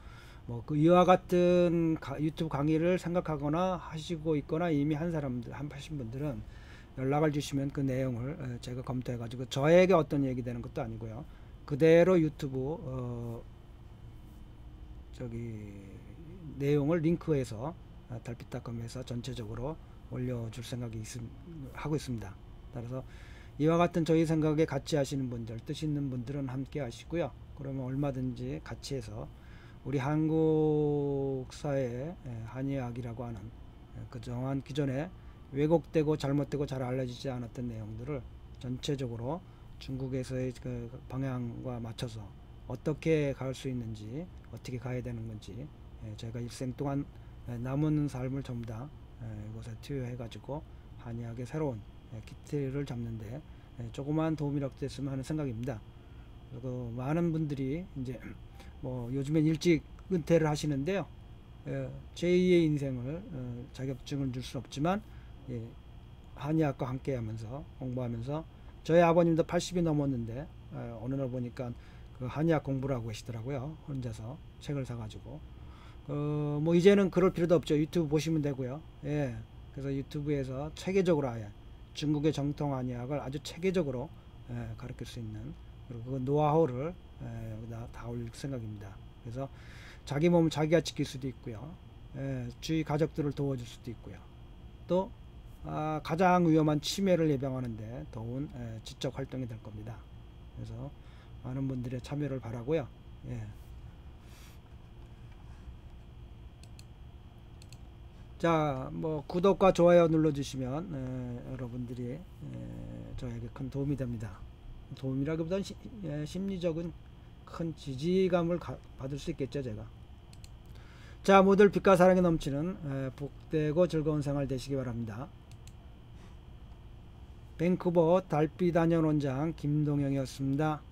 뭐 그 이와 같은 유튜브 강의를 생각하거나 하시고 있거나 이미 하신 분들은 연락을 주시면 그 내용을 제가 검토해 가지고 저에게 어떤 얘기 되는 것도 아니고요. 그대로 유튜브 내용을 링크해서 달빛닷컴에서 전체적으로 올려줄 생각이 하고 있습니다. 따라서 이와 같은 저희 생각에 같이 하시는 분들, 뜻 있는 분들은 함께 하시고요. 그러면 얼마든지 같이 해서 우리 한국 사회의 한의학이라고 하는 그동안 기존에 왜곡되고 잘못되고 잘 알려지지 않았던 내용들을 전체적으로 중국에서의 그 방향과 맞춰서 어떻게 갈 수 있는지 어떻게 가야 되는 건지 제가 일생 동안 남은 삶을 전부 다 이곳에 투여해 가지고 한의학의 새로운 기틀을 잡는데 조그마한 도움이라도 됐으면 하는 생각입니다. 그리고 많은 분들이 이제 뭐 요즘엔 일찍 은퇴를 하시는데요. 제2의 인생을 자격증을 줄 수 없지만 한의학과 함께 하면서 공부하면서 저희 아버님도 80이 넘었는데 어느 날 보니까 그 한의학 공부를 하고 계시더라고요. 혼자서 책을 사가지고 뭐 이제는 그럴 필요도 없죠. 유튜브 보시면 되고요. 예, 그래서 유튜브에서 체계적으로 아예 중국의 정통 한의학을 아주 체계적으로 가르칠 수 있는 그리고 그 노하우를 여기다 다 올릴 생각입니다. 그래서 자기 몸을 자기가 지킬 수도 있고요. 주위 가족들을 도와줄 수도 있고요. 또 가장 위험한 치매를 예방하는데 도운 지적 활동이 될 겁니다. 그래서 많은 분들의 참여를 바라고요. 예. 자, 뭐 구독과 좋아요 눌러주시면 여러분들이 저에게 큰 도움이 됩니다. 도움이라기보다는 심리적인 큰 지지감을 받을 수 있겠죠, 제가. 자, 모두 빛과 사랑이 넘치는 복되고 즐거운 생활 되시기 바랍니다. 밴쿠버 달빛 안녕 원장 김동영이었습니다.